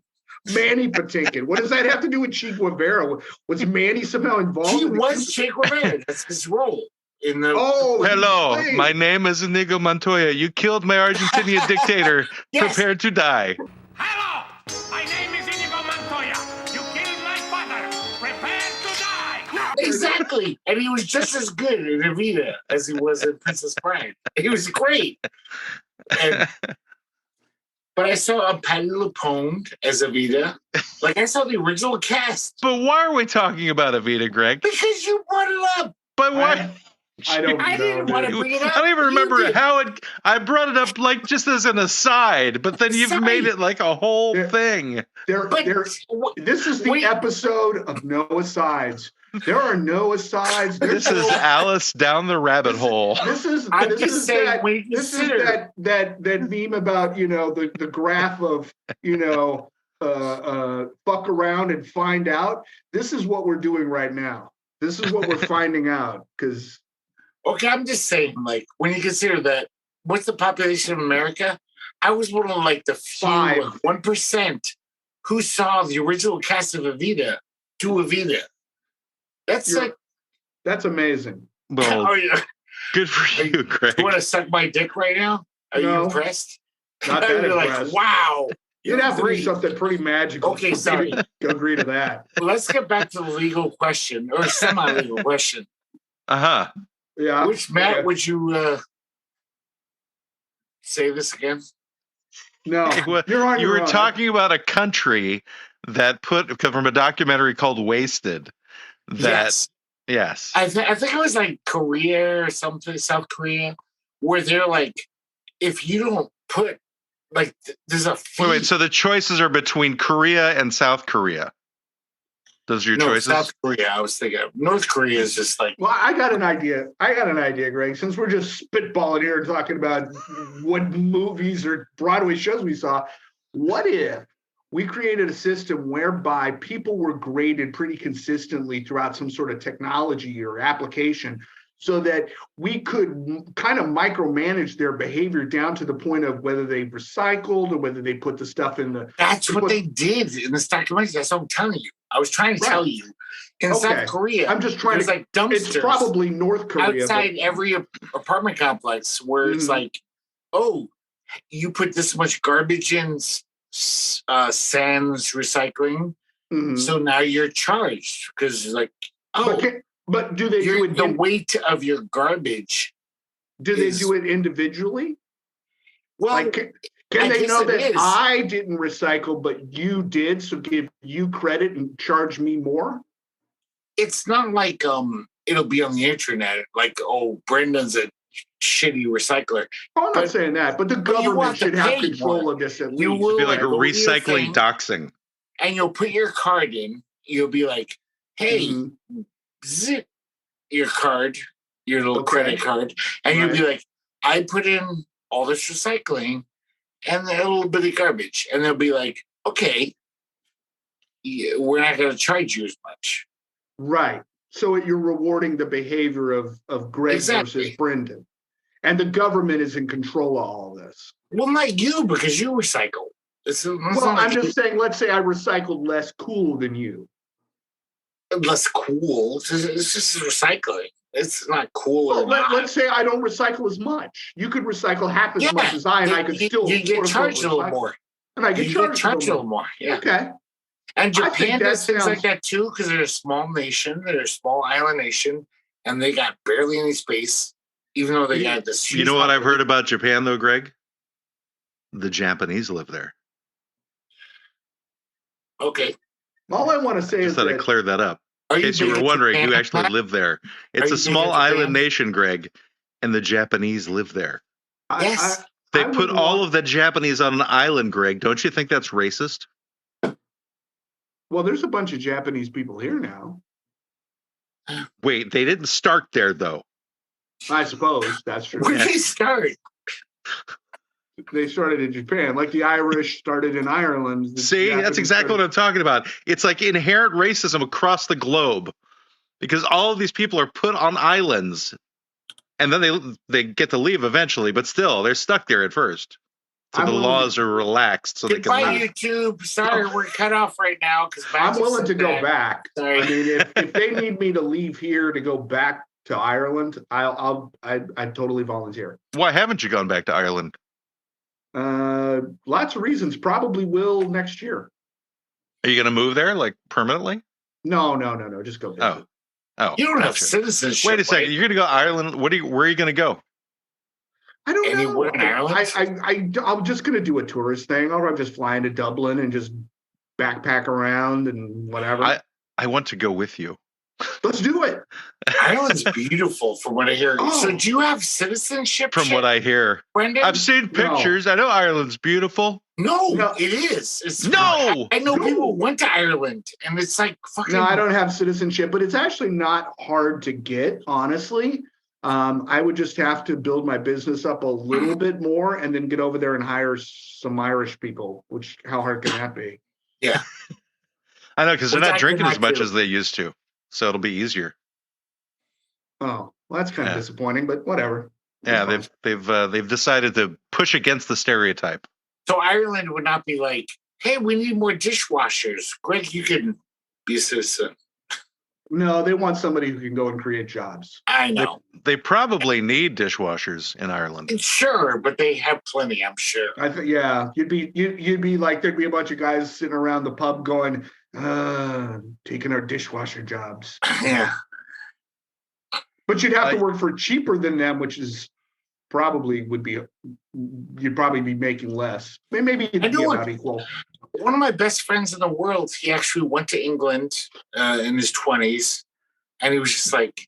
Manny Patinkin. What does that have to do with Che Guevara? Was Manny somehow involved? He was Che Guevara. That's his role. Hello, my name is Inigo Montoya. You killed my Argentinian dictator. Yes. Prepare to die. Hello, my name is Inigo Montoya. You killed my father. Prepare to die. Exactly. And he was just as good in Evita as he was in Princess Bride. He was great. But I saw a Patti LuPone as Evita. Like, I saw the original cast. But why are we talking about Evita, Greg? Because you brought it up. But why? I don't know. I didn't want to bring it up. I don't even remember how it... I brought it up like just as an aside, but then you've made it like a whole thing. This is the episode of No Asides There are no asides. This is Alice down the rabbit hole. This is I'm this just is saying, that when you this is consider- that meme about the graph of fuck around and find out. This is what we're doing right now. This is what we're finding out because. Okay, I'm just saying, like, when you consider that, what's the population of America? I was one of like the few, 1% who saw the original cast of Evita do Evita. That's amazing. Well, yeah. good for you, Greg. You want to suck my dick right now? Are you impressed? Not that You're impressed. like, wow. You'd have to be great. something pretty magical. Okay, sorry. to agree to that. Well, let's get back to the legal question or semi-legal question. Uh-huh. Yeah. Which Matt would you say this again? No, Well, you're on you your were own. talking about a country that from a documentary called Wasted. Yes. I think it was like Korea or something, South Korea, where they're like, if you don't put like, there's a fee. Wait. So the choices are between Korea and South Korea. Those are your choices? South Korea, I was thinking of. North Korea is just like. Well, I got an idea, Greg. Since we're just spitballing here and talking about what movies or Broadway shows we saw, what if we created a system whereby people were graded pretty consistently throughout some sort of technology or application so that we could kind of micromanage their behavior down to the point of whether they recycled or whether they put the stuff in the... That's what they did in this documentary. That's what I'm telling you. I was trying to tell you. In South Korea, I'm just trying to... like dumpsters. It's probably North Korea. Outside every apartment complex where it's like, oh, you put this much garbage in Sans recycling, so now you're charged because like, oh... But do they do it? The weight of your garbage. Do they do it individually? Well, like, can they know that I didn't recycle, but you did? So give you credit and charge me more? It's not like it'll be on the internet. Like, oh, Brendan's a shitty recycler. Oh, I'm not saying that, but the government should have control of this at least. You will be like a recycling doxing. And you'll put your card in. You'll be like, hey. Zip your card, your little credit card, and you'll be like, I put in all this recycling and a little bit of garbage. And they'll be like, okay, we're not going to charge you as much. Right. So you're rewarding the behavior of Greg versus Brendan. And the government is in control of all this. Well, not you, because you recycle. I'm just saying, let's say I recycled less cool than you. Less cool. It's just recycling. It's not cool. Well, let's say I don't recycle as much. You could recycle half as much as I, and I could still. You get charged a little more. And I get charged a little more. Yeah. Okay. And Japan does things like that too, because they're a small nation. They're a small island nation, and they got barely any space, even though they got this. You know what I've heard about Japan, though, Greg? The Japanese live there. Okay. All I want to say is that I cleared that up. In case you were wondering, you actually live there. It's a small island nation, Greg, and the Japanese live there. Yes. They put all of the Japanese on an island, Greg. Don't you think that's racist? Well, there's a bunch of Japanese people here now. Wait, they didn't start there, though. I suppose that's true. Where did they start? They started in Japan, like the Irish started in Ireland. See, that's exactly what I'm talking about. It's like inherent racism across the globe because all of these people are put on islands and then they get to leave eventually, but still they're stuck there at first. So the laws are relaxed. So Goodbye, YouTube. Sorry, we're cut off right now. I'm willing to go back. Sorry. I mean, if they need me to leave here to go back to Ireland, I'd totally volunteer. Why haven't you gone back to Ireland? Lots of reasons. Probably will next year. Are you going to move there, like permanently? No. Just go visit. Oh. You don't have citizenship. Wait a second. You're going to go to Ireland. Where are you going to go? I don't know. Anywhere in Ireland? I'm just going to do a tourist thing. Or I'm just flying to Dublin and just backpack around and whatever. I want to go with you. Let's do it. Ireland's beautiful from what I hear. Oh. So do you have citizenship? From what I hear. Brendan? I've seen pictures. I know Ireland's beautiful. No, it is. It's No! I know people went to Ireland, and it's like fucking. No, I don't have citizenship, but it's actually not hard to get, honestly. I would just have to build my business up a little bit more and then get over there and hire some Irish people, which how hard can that be? Yeah. I know, because they're not drinking as much do. as they used to. So it'll be easier. Oh, well, that's kind of disappointing, but whatever. Yeah, they've decided to push against the stereotype. So Ireland would not be like, hey, we need more dishwashers. Greg, you can be a citizen. No, they want somebody who can go and create jobs. I know. They probably need dishwashers in Ireland. Sure, but they have plenty, I'm sure. I think, yeah, you'd be like, there'd be a bunch of guys sitting around the pub going, taking our dishwasher jobs. Yeah. But you'd have to work for cheaper than them, which is you'd probably be making less. Maybe it'd be about equal. One of my best friends in the world, he actually went to England in his 20s, and he was just like,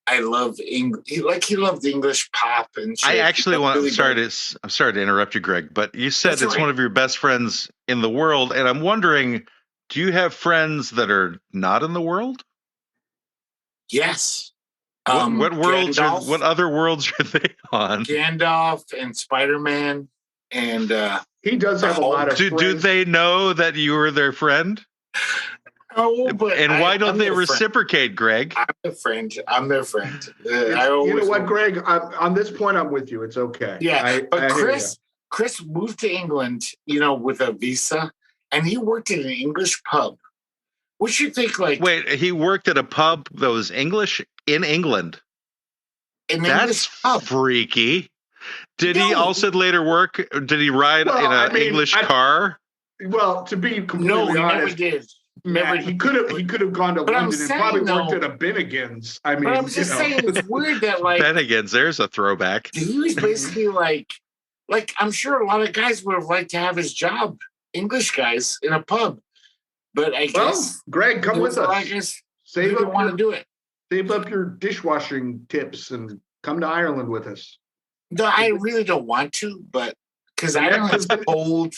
I love English. He loved English pop and shit. I actually want. I'm sorry to interrupt you, Greg, but you said it's one of your best friends in the world, and I'm wondering, do you have friends that are not in the world? Yes. What worlds? Gandalf, what other worlds are they on? Gandalf and Spider-Man, and he does have a lot of. Do they know that you were their friend? Oh, but why don't they reciprocate, Greg? I'm their friend. You know what, Greg? On this point, I'm with you. It's okay. Yeah, but Chris moved to England, with a visa, and he worked in an English pub. What you think? Like, wait, he worked at a pub that was English in England. That's freaky. Did he also later work? Did he ride in an English car? Well, to be completely honest, he never did. Matt, he could have gone to London and probably worked at a Bennigan's. I mean, but I'm just saying it's weird that like Bennigan's. There's a throwback. He was basically like I'm sure a lot of guys would have liked to have his job, English guys, in a pub. But I guess Greg, come with us. I guess they don't want to do it. Save up your dishwashing tips and come to Ireland with us. No, I really don't want to, but because Ireland's cold.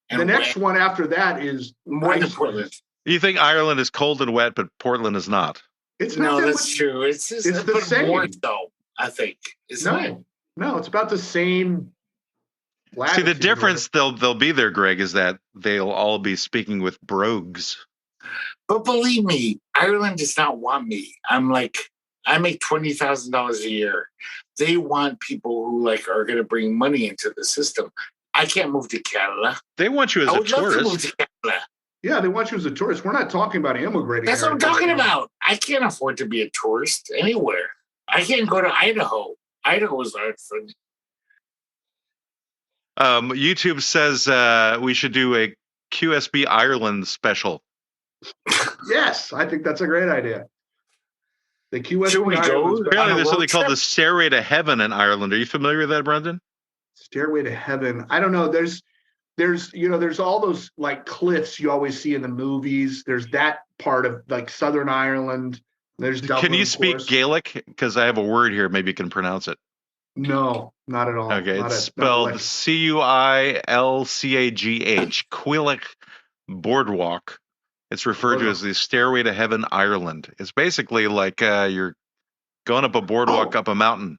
And the next one after that is more than Portland. You think Ireland is cold and wet, but Portland is not? It's not. No, that's true. It's the same. More, though, I think. No, it's about the same. See, the difference they'll be there, Greg, is that they'll all be speaking with brogues. But believe me, Ireland does not want me. I make $20,000 a year. They want people who are going to bring money into the system. I can't move to Canada. They want you as a tourist. Love to move to Canada. Yeah, they want you as a tourist. We're not talking about immigrating. That's what I'm talking about. I can't afford to be a tourist anywhere. I can't go to Idaho. Idaho is hard for me. YouTube says we should do a QSB Ireland special. Yes, I think that's a great idea. The QSB Ireland. Apparently, there's something called the Stairway to Heaven in Ireland. Are you familiar with that, Brendan? Stairway to Heaven. I don't know. There's all those cliffs you always see in the movies. There's that part of Southern Ireland. There's Dublin. Can you speak Gaelic? Because I have a word here. Maybe you can pronounce it. No, not at all. Okay, it's spelled Cuilcagh. Quillic Boardwalk. It's referred to as the Stairway to Heaven, Ireland. It's basically like you're going up a boardwalk up a mountain.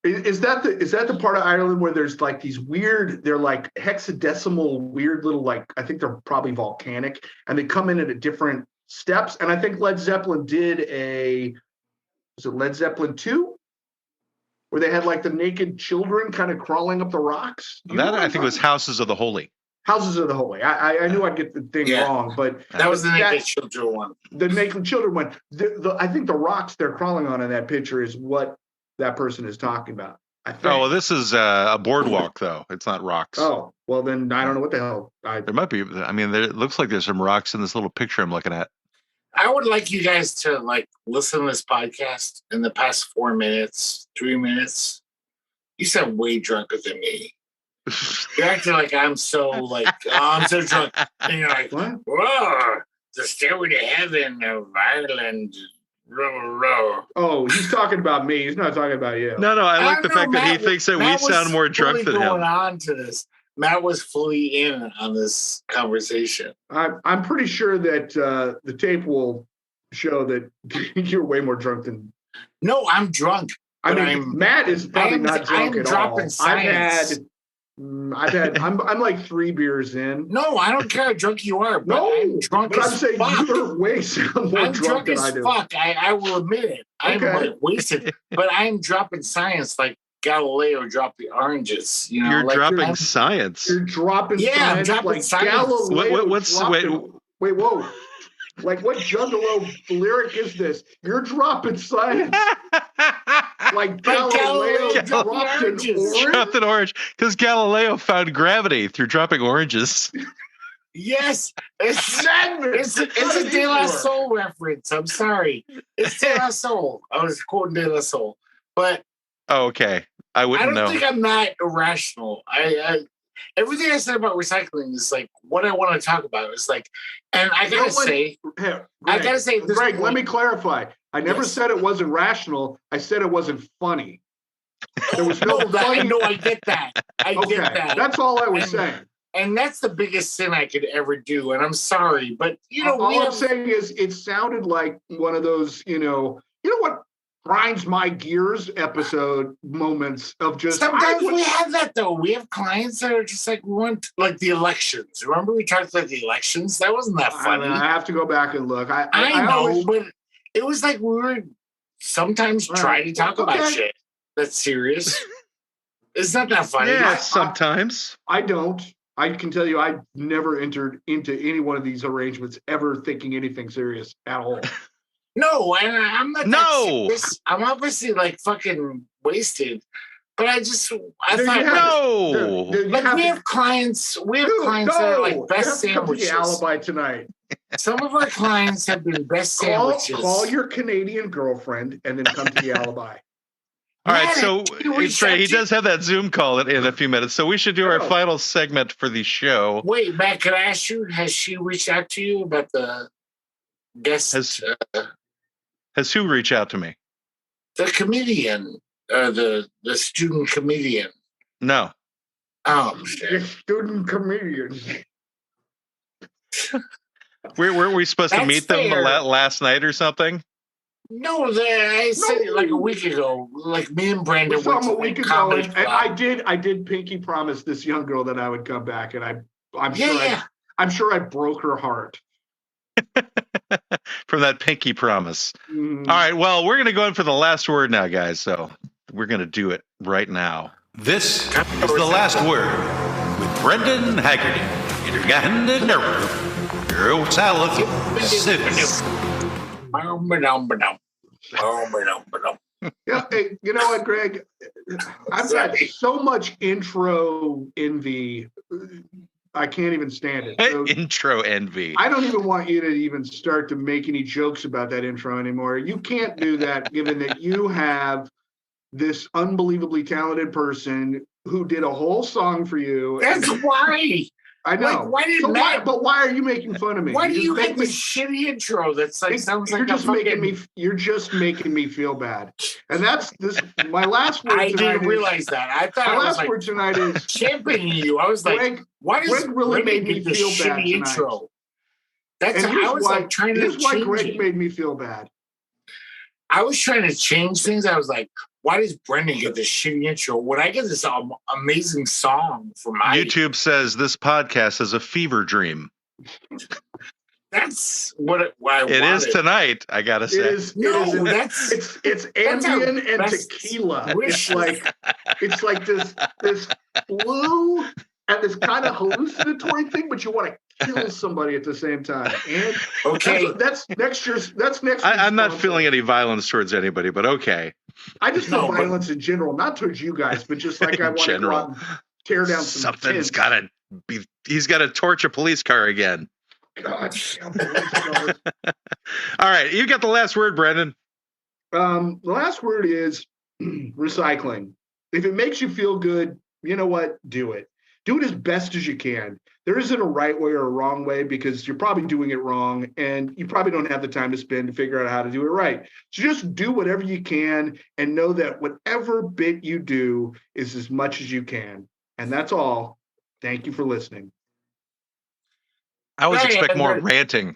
Is that the part of Ireland where there's these weird, they're hexadecimal weird little I think they're probably volcanic, and they come in at different steps. And I think Led Zeppelin did was it Led Zeppelin 2? Where they had the naked children kind of crawling up the rocks? That I think was Houses of the Holy. Houses of the Holy. I knew I'd get the thing wrong, but that was the naked children one. The naked children one. I think the rocks they're crawling on in that picture is what that person is talking about. I think. Oh, well, this is a boardwalk, though. It's not rocks. Oh, well, then I don't know what the hell. There might be. It looks like there's some rocks in this little picture I'm looking at. I would like you guys to listen to this podcast in the past 4 minutes, 3 minutes. You sound way drunker than me. You're acting like I'm so I'm so drunk. And you're like, what? Whoa, the Stairway to Heaven of Ireland. Oh, he's talking about me. He's not talking about you. No, I like the fact that he thinks that we sound more drunk than him. Going on to this. Matt was fully in on this conversation. I'm pretty sure that the tape will show that you're way more drunk than. No, I'm drunk. I mean, Matt is probably not drunk at all. I'm like 3 beers in. No, I don't care how drunk you are. But No, I'm drunk but as I'm saying fuck. you're way more drunk than I do. Fuck. I will admit it. I'm like wasted, but I am dropping science like Galileo dropped the oranges. You know, you're like dropping science. You're dropping science. I'm dropping like science. Galileo. Wait, whoa. Like, what Juggalo lyric is this? You're dropping science. Like Galileo dropped an orange? Dropped an orange. Because Galileo found gravity through dropping oranges. Yes. It's a De La Soul reference. I'm sorry. It's De La Soul. I was quoting De La Soul. But oh, okay. I wouldn't know. I don't think I'm not irrational. Everything I said about recycling is like what I want to talk about. It's like, and I gotta say, Greg, let me clarify. I never said it wasn't rational. I said it wasn't funny. There was no funny. No, I get that. I get that. That's all I was saying. And that's the biggest sin I could ever do. And I'm sorry, but all I'm saying is it sounded like one of those, you know what grinds my gears episode moments of just. Sometimes we have that though. We have clients that are just like, we want like the elections. Remember we talked about the elections? That wasn't that funny. I have to go back and look. I know, but it was like we were sometimes trying to talk about shit that's serious. It's not that funny. Yeah, sometimes. I don't. I can tell you I never entered into any one of these arrangements ever thinking anything serious at all. No, and I'm not. No, I'm obviously like fucking wasted, but I thought no. Like we have clients that are like best sandwiches. The alibi tonight. Some of our clients have been best sandwiches. Call your Canadian girlfriend and then come to the alibi. All right, so it's right. He does have that Zoom call in a few minutes, so we should do our final segment for the show. Wait, Matt, can I ask you? Has she reached out to you about the guest? Has who reached out to me? The comedian, the student comedian. No. Oh, shit. The student comedian. Were we supposed to meet them last night or something? No, I said it like a week ago. Like me and Brandon went a week ago, and I did pinky promise this young girl that I would come back, and I'm sure I broke her heart. From that pinky promise. Mm. All right, well, we're going to go in for the last word now, guys. So we're going to do it right now. This is the last word with Brendan Haggerty. Yeah, hey, you know what, Greg? I've got so much intro envy. I can't even stand it. So intro envy. I don't even want you to even start to make any jokes about that intro anymore. You can't do that given that you have this unbelievably talented person who did a whole song for you. That's why. I know. Like, but why are you making fun of me? Why do you have this shitty intro that's like sounds like you're just making me feel bad. And that's this my last word. I didn't realize that. I thought my last word tonight is championing you. I was like, Greg, why does Greg really made me feel bad tonight? Intro? That's I was like trying to change. Here's why Greg made me feel bad. I was trying to change things. I was like, why does Brendan get this shitty intro when I get this amazing song from my YouTube says this podcast is a fever dream. That's what it is tonight. I gotta say, it's Ambien and tequila. It's like this flu and this kind of hallucinatory thing, but you want to kill somebody at the same time. And okay, that's next year's. I'm not feeling any violence towards anybody, but okay. I just feel violence in general, not towards you guys, but just like I want to go out and tear down something's got to be. He's got to torch a police car again. God. All right, you got the last word, Brendan. The last word is recycling. If it makes you feel good, you know what? Do it. Do it as best as you can. there isn't a right way or a wrong way because you're probably doing it wrong and you probably don't have the time to spend to figure out how to do it right. So just do whatever you can and know that whatever bit you do is as much as you can. And that's all. Thank you for listening. I always Right, expect and more then- ranting.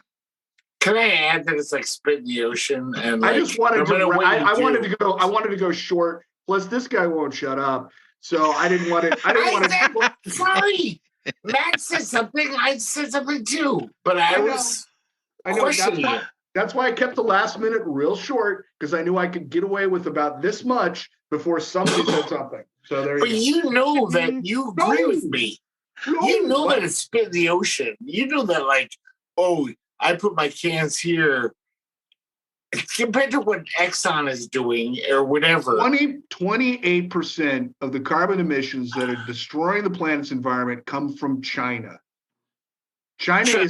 Can I add that it's like spit in the ocean? And I like, just wanted no to. matter what you I do- wanted to go short. Plus, this guy won't shut up, so I didn't want it. I didn't want to. Sorry, Matt said something. I said something too, but I know. was I know questioning it. that's why I kept the last minute real short because I knew I could get away with about this much before somebody said something. So there But you go. you know that you agree with me. You know that it's spit in the ocean. You know that, like, oh, I put my cans here. Compared to what Exxon is doing or whatever. 28% of the carbon emissions that are destroying the planet's environment come from China. China.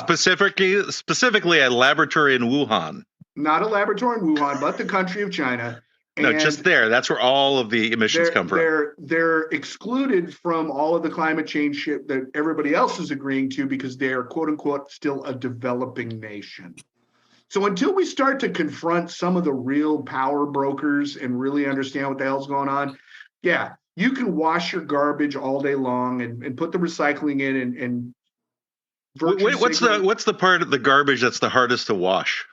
Specifically a laboratory in Wuhan. Not a laboratory in Wuhan, but the country of China. No, And just there. That's where all of the emissions come from. They're excluded from all of the climate change shit that everybody else is agreeing to because they are, quote unquote, still a developing nation. So until we start to confront some of the real power brokers and really understand what the hell's going on, yeah, you can wash your garbage all day long and put the recycling in and what's the part of the garbage that's the hardest to wash?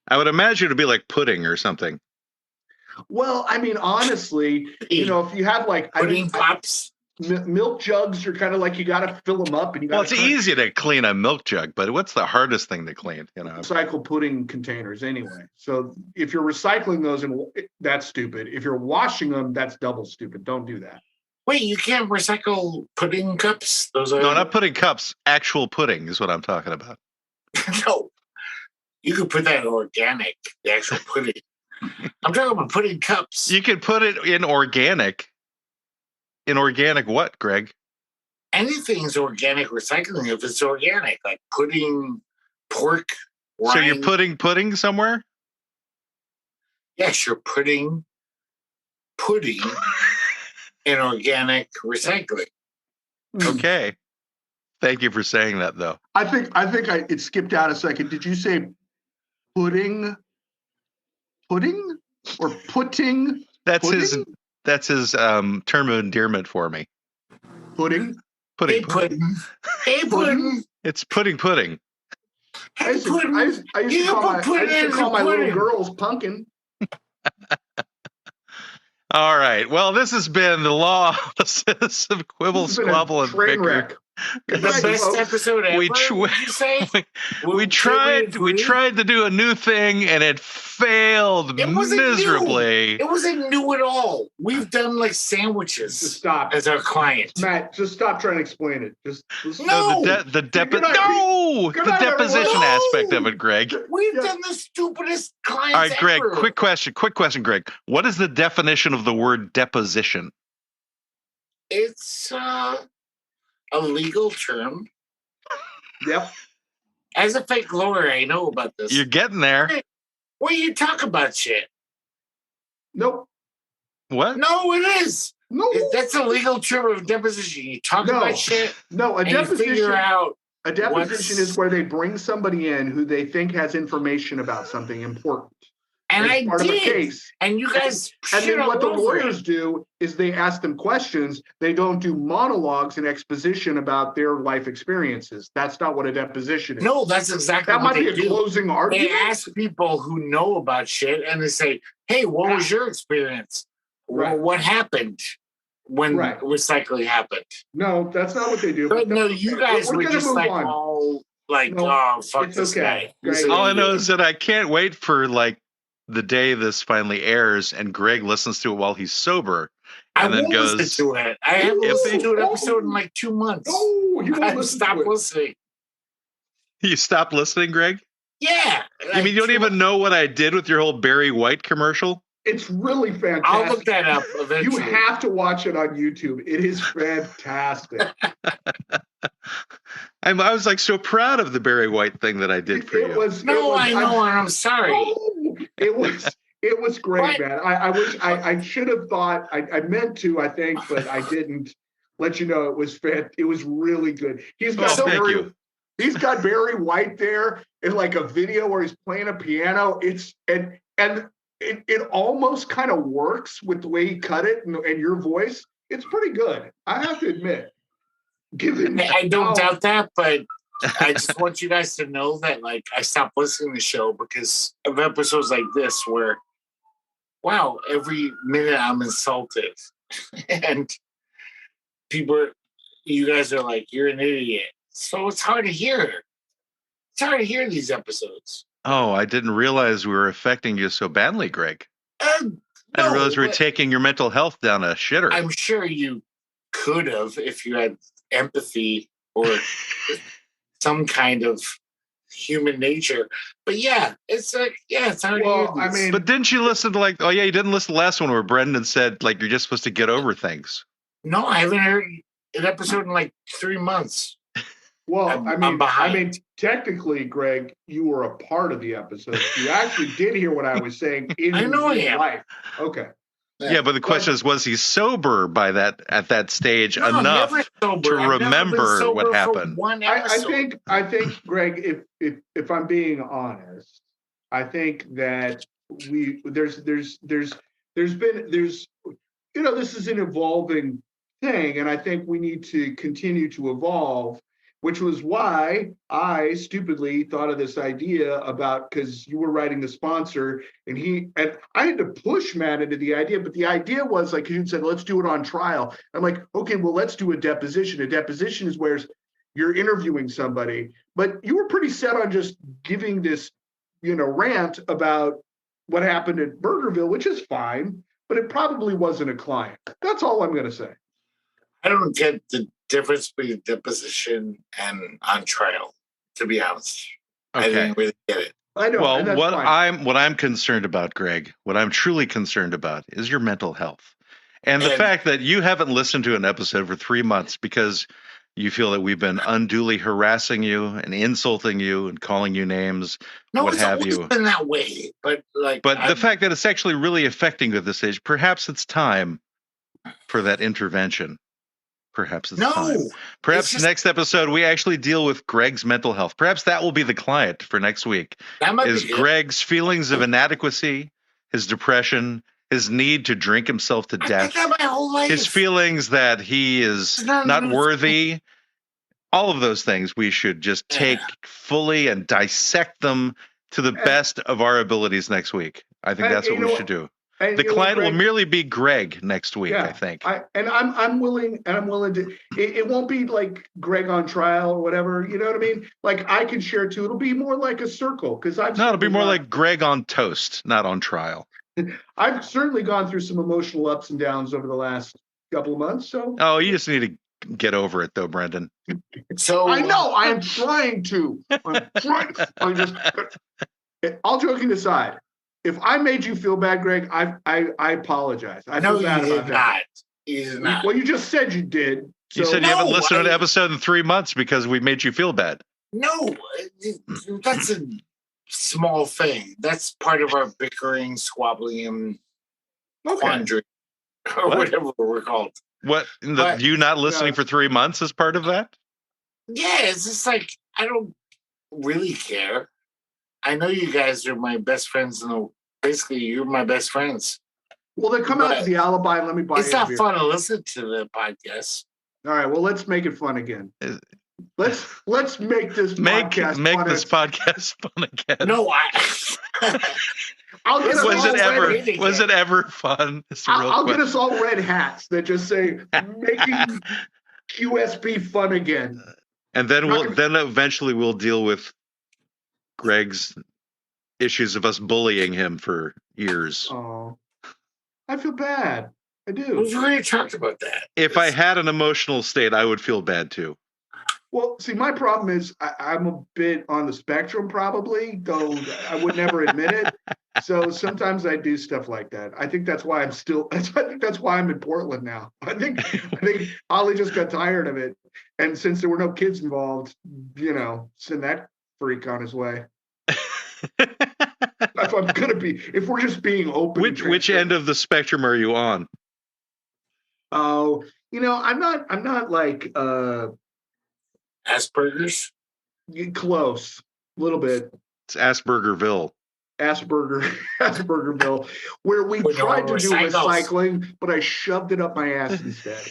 I would imagine it'd be like pudding or something. Well, I mean, honestly, if you have like pudding pops, milk jugs are kind of like you got to fill them up, and you got. Well, it's easy to clean a milk jug, but what's the hardest thing to clean? Recycle pudding containers anyway. So if you're recycling those, that's stupid. If you're washing them, that's double stupid. Don't do that. Wait, you can't recycle pudding cups? Those are no, not pudding cups. Actual pudding is what I'm talking about. No, you could put that in organic. The actual pudding. I'm talking about pudding cups. You could put it in organic. In organic what, Greg? Anything's organic recycling if it's organic, like pudding, pork, wine. So you're putting pudding somewhere? Yes, you're putting pudding in organic recycling. Okay. Thank you for saying that, though. I think it skipped out a second. Did you say pudding? Pudding or putting? That's pudding? his term of endearment for me. Pudding. Pudding. Hey, pudding. Hey, pudding. It's pudding. I used to call my little girls pumpkin. All right. Well, this has been the law offices of Quibble, Squabble, and Bicker. The best episode ever. We tried to do a new thing and it failed miserably. It wasn't new at all. We've done like sandwiches. Just stop as our client. Matt, just stop trying to explain it. No, the deposition aspect of it, Greg. We've done the stupidest clients. All right, Greg. Ever. Quick question, Greg. What is the definition of the word deposition? It's a legal term. Yep. As a fake lawyer, I know about this. You're getting there. Well, you talk about shit. Nope. What? No, it is. No. That's a legal term of deposition. You talk about shit. No, a deposition. Figure out a deposition is where they bring somebody in who they think has information about something important. And I part did. Of a case. And you guys. And then what the lawyers do is they ask them questions. They don't do monologues and exposition about their life experiences. That's not what a deposition is. No, that's exactly that what might be a closing argument. They ask people who know about shit and they say, "Hey, what was your experience? Right. What happened when recycling happened?" No, that's not what they do. But no, you guys were just like all like, "Oh, fuck this guy." All I know is that I can't wait for like the day this finally airs and Greg listens to it while he's sober and then goes listen to it. I haven't listened to an episode in like 2 months. No, you won't stop listening. You stopped listening, Greg? Yeah. You mean you don't even know what I did with your whole Barry White commercial? It's really fantastic. I'll look that up eventually. You have to watch it on YouTube. It is fantastic. I was like so proud of the Barry White thing that I did for you. I know, and I'm sorry. No, it was great, man. I wish I should have thought I meant to, I think, but I didn't. let you know it was really good. He's got thank you. He's got Barry White there in like a video where he's playing a piano. It almost kind of works with the way he cut it and your voice. It's pretty good. I have to admit. I don't doubt that, but I just want you guys to know that like I stopped listening to the show because of episodes like this where, wow, every minute I'm insulted. And you guys are like, you're an idiot. So it's hard to hear. It's hard to hear these episodes. Oh, I didn't realize we were affecting you so badly, Greg. I didn't realize we were taking your mental health down a shitter. I'm sure you could have if you had empathy or some kind of human nature. But yeah, it's hard to hear these. I mean, but didn't you listen to you didn't listen to the last one where Brendan said like you're just supposed to get over things? No, I haven't heard an episode in like 3 months. Well, I'm behind. I mean, technically, Greg, you were a part of the episode. You actually did hear what I was saying in real life. Okay. Yeah, but the question is, was he sober at that stage enough to remember what happened? I think, Greg, if I'm being honest, I think that there's been this is an evolving thing, and I think we need to continue to evolve. Which was why I stupidly thought of this idea because you were writing the sponsor and I had to push Matt into the idea, but the idea was like, you said, let's do it on trial. I'm like, okay, well, let's do a deposition. A deposition is where you're interviewing somebody, but you were pretty set on just giving this, rant about what happened at Burgerville, which is fine, but it probably wasn't a client. That's all I'm going to say. I don't get the difference between deposition and on trial, to be honest. Okay. I didn't really get it. I know. Well, what I'm concerned about, Greg, what I'm truly concerned about is your mental health. And the fact that you haven't listened to an episode for 3 months because you feel that we've been unduly harassing you and insulting you and calling you names, what have you. No, it's been that way. But the fact that it's actually really affecting you at this age, perhaps it's time for that intervention. Perhaps it's time. Perhaps next episode we actually deal with Greg's mental health. Perhaps that will be the client for next week. Is Greg's feelings of inadequacy, his depression, his need to drink himself to death, my whole life. his feelings that he is not worthy. All of those things we should just take fully and dissect them to the best of our abilities next week. I think that's what we should do. The client will merely be Greg next week, I think. I'm willing to. It won't be like Greg on trial or whatever. You know what I mean? Like I can share too. It'll be more like a circle because it'll be more like Greg on toast, not on trial. I've certainly gone through some emotional ups and downs over the last couple of months. So you just need to get over it, though, Brendan. So I know I am trying to. All joking aside. If I made you feel bad, Greg, I apologize. I feel bad about that. You did not. Well, you just said you did. So you said you haven't listened to an episode in 3 months because we made you feel bad. No, that's a small thing. That's part of our bickering, squabbling, quandary, or whatever we're called. What? You not listening for 3 months is part of that? Yeah, it's just like, I don't really care. I know you guys are my best friends basically, you're my best friends. Well, then come out to the Alibi and let me buy you a beer. It's not fun to listen to the podcast. All right, well, let's make it fun again. Let's make this podcast fun. This podcast fun again. No, was it ever fun? I'll get us all red hats that just say making QSP fun again. And then eventually we'll deal with Greg's issues of us bullying him for years. Oh, I feel bad. I do. We already talked about that. If I had an emotional state, I would feel bad too. Well, see, my problem is I'm a bit on the spectrum, probably, though I would never admit it. So sometimes I do stuff like that. I think that's why that's why I'm in Portland now. I think Ollie just got tired of it, and since there were no kids involved, send that freak on his way. If we're just being open. Which end of the spectrum are you on? Oh, I'm not like Asperger's. close, a little bit. It's Aspergerville. Aspergerville, where we tried to do recycling, but I shoved it up my ass instead.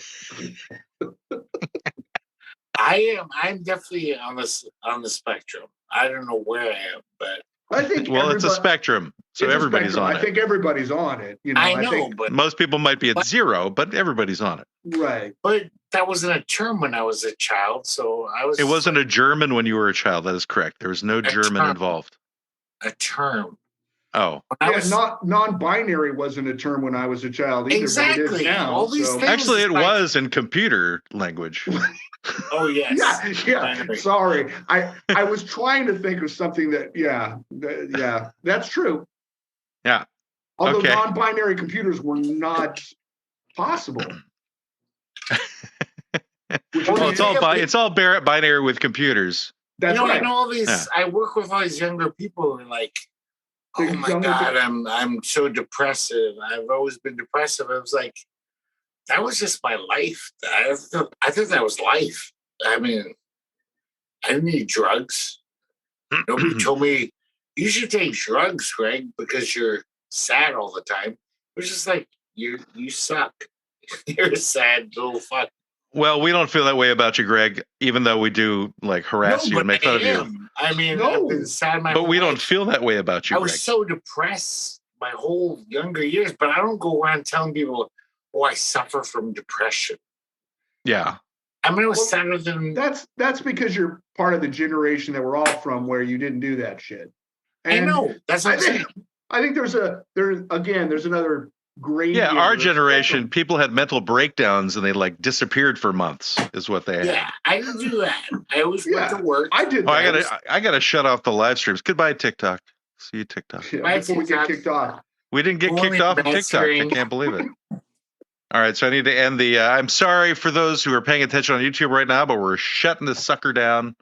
I'm definitely on the spectrum. I don't know where I am, but I think it's a spectrum, so everybody's on it. I think everybody's on it. I know, but most people might be at 0, but everybody's on it. Right. But that wasn't a term when I was a child, so I was. It wasn't a German when you were a child. That is correct. There was no German involved. A term. Oh. Non-binary wasn't a term when I was a child either. Exactly. But it is now, all these things. Actually, it was in computer language. Oh yes. Yeah. Sorry, I was trying to think of something that. Yeah, that's true. Yeah. Although non-binary computers were not possible. It's all binary with computers. That's right. I know all these. Yeah. I work with all these younger people, and like, oh my god, I'm so depressive. I've always been depressive. I was like, that was just my life. I think that was life. I mean, I didn't need drugs. Nobody told me you should take drugs, Greg, because you're sad all the time. It was just like you suck. You're a sad little fuck. Well, we don't feel that way about you, Greg, even though we do like harass you and make fun of you. I mean, I've been sad my whole But we life. Don't feel that way about you, I was so depressed my whole younger years, but I don't go around telling people, oh, I suffer from depression. Yeah. I mean, I was sadder than... That's because you're part of the generation that we're all from where you didn't do that shit. And I know. That's what I'm saying. I think there's another great. Yeah, our generation, people had mental breakdowns and they like disappeared for months, is what they had. Yeah, I didn't do that. I always went to work. I did. I gotta shut off the live streams. Goodbye, TikTok. See you, TikTok. Yeah, before we get kicked off. We didn't get kicked off of TikTok. I can't believe it. All right, so I need to end the. I'm sorry for those who are paying attention on YouTube right now, but we're shutting this sucker down.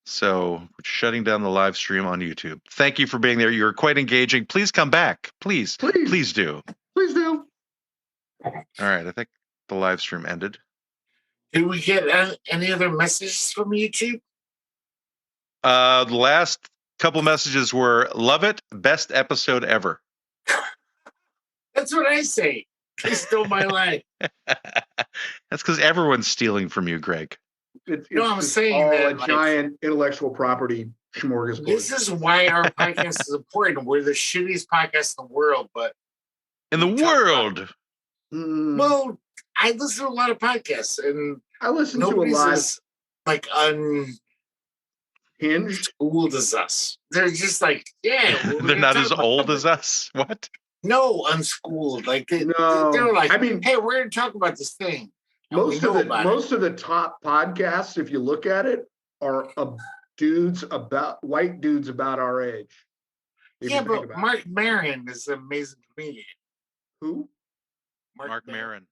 So we're shutting down the live stream on YouTube. Thank you for being there. You're quite engaging. Please come back. Please do. Please do. All right, I think the live stream ended. Did we get any other messages from YouTube? The last couple messages were, love it, best episode ever. That's what I say. They stole my life. That's because everyone's stealing from you, Greg. I'm saying all that, a giant intellectual property smorgasbord. This is why our podcast is important. We're the shittiest podcast in the world, but in the world. Well, I listen to a lot of podcasts, and I listen to a lot as, like unhinged schooled as us. They're just like, yeah, they're not as old as us. What? No, unschooled. Like they're like, I mean, hey, we're going to talk about this thing. Most of the top podcasts, if you look at it, are white dudes about our age. Yeah, but Mark Maron is an amazing comedian. Who? Mark Maron.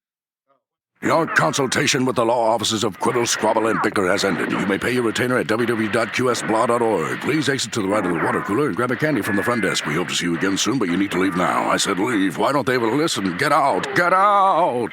Your consultation with the law offices of Quibble, Squabble, and Bicker has ended. You may pay your retainer at www.qsblaw.org. Please exit to the right of the water cooler and grab a candy from the front desk. We hope to see you again soon, but you need to leave now. I said leave. Why don't they ever listen? Get out! Get out!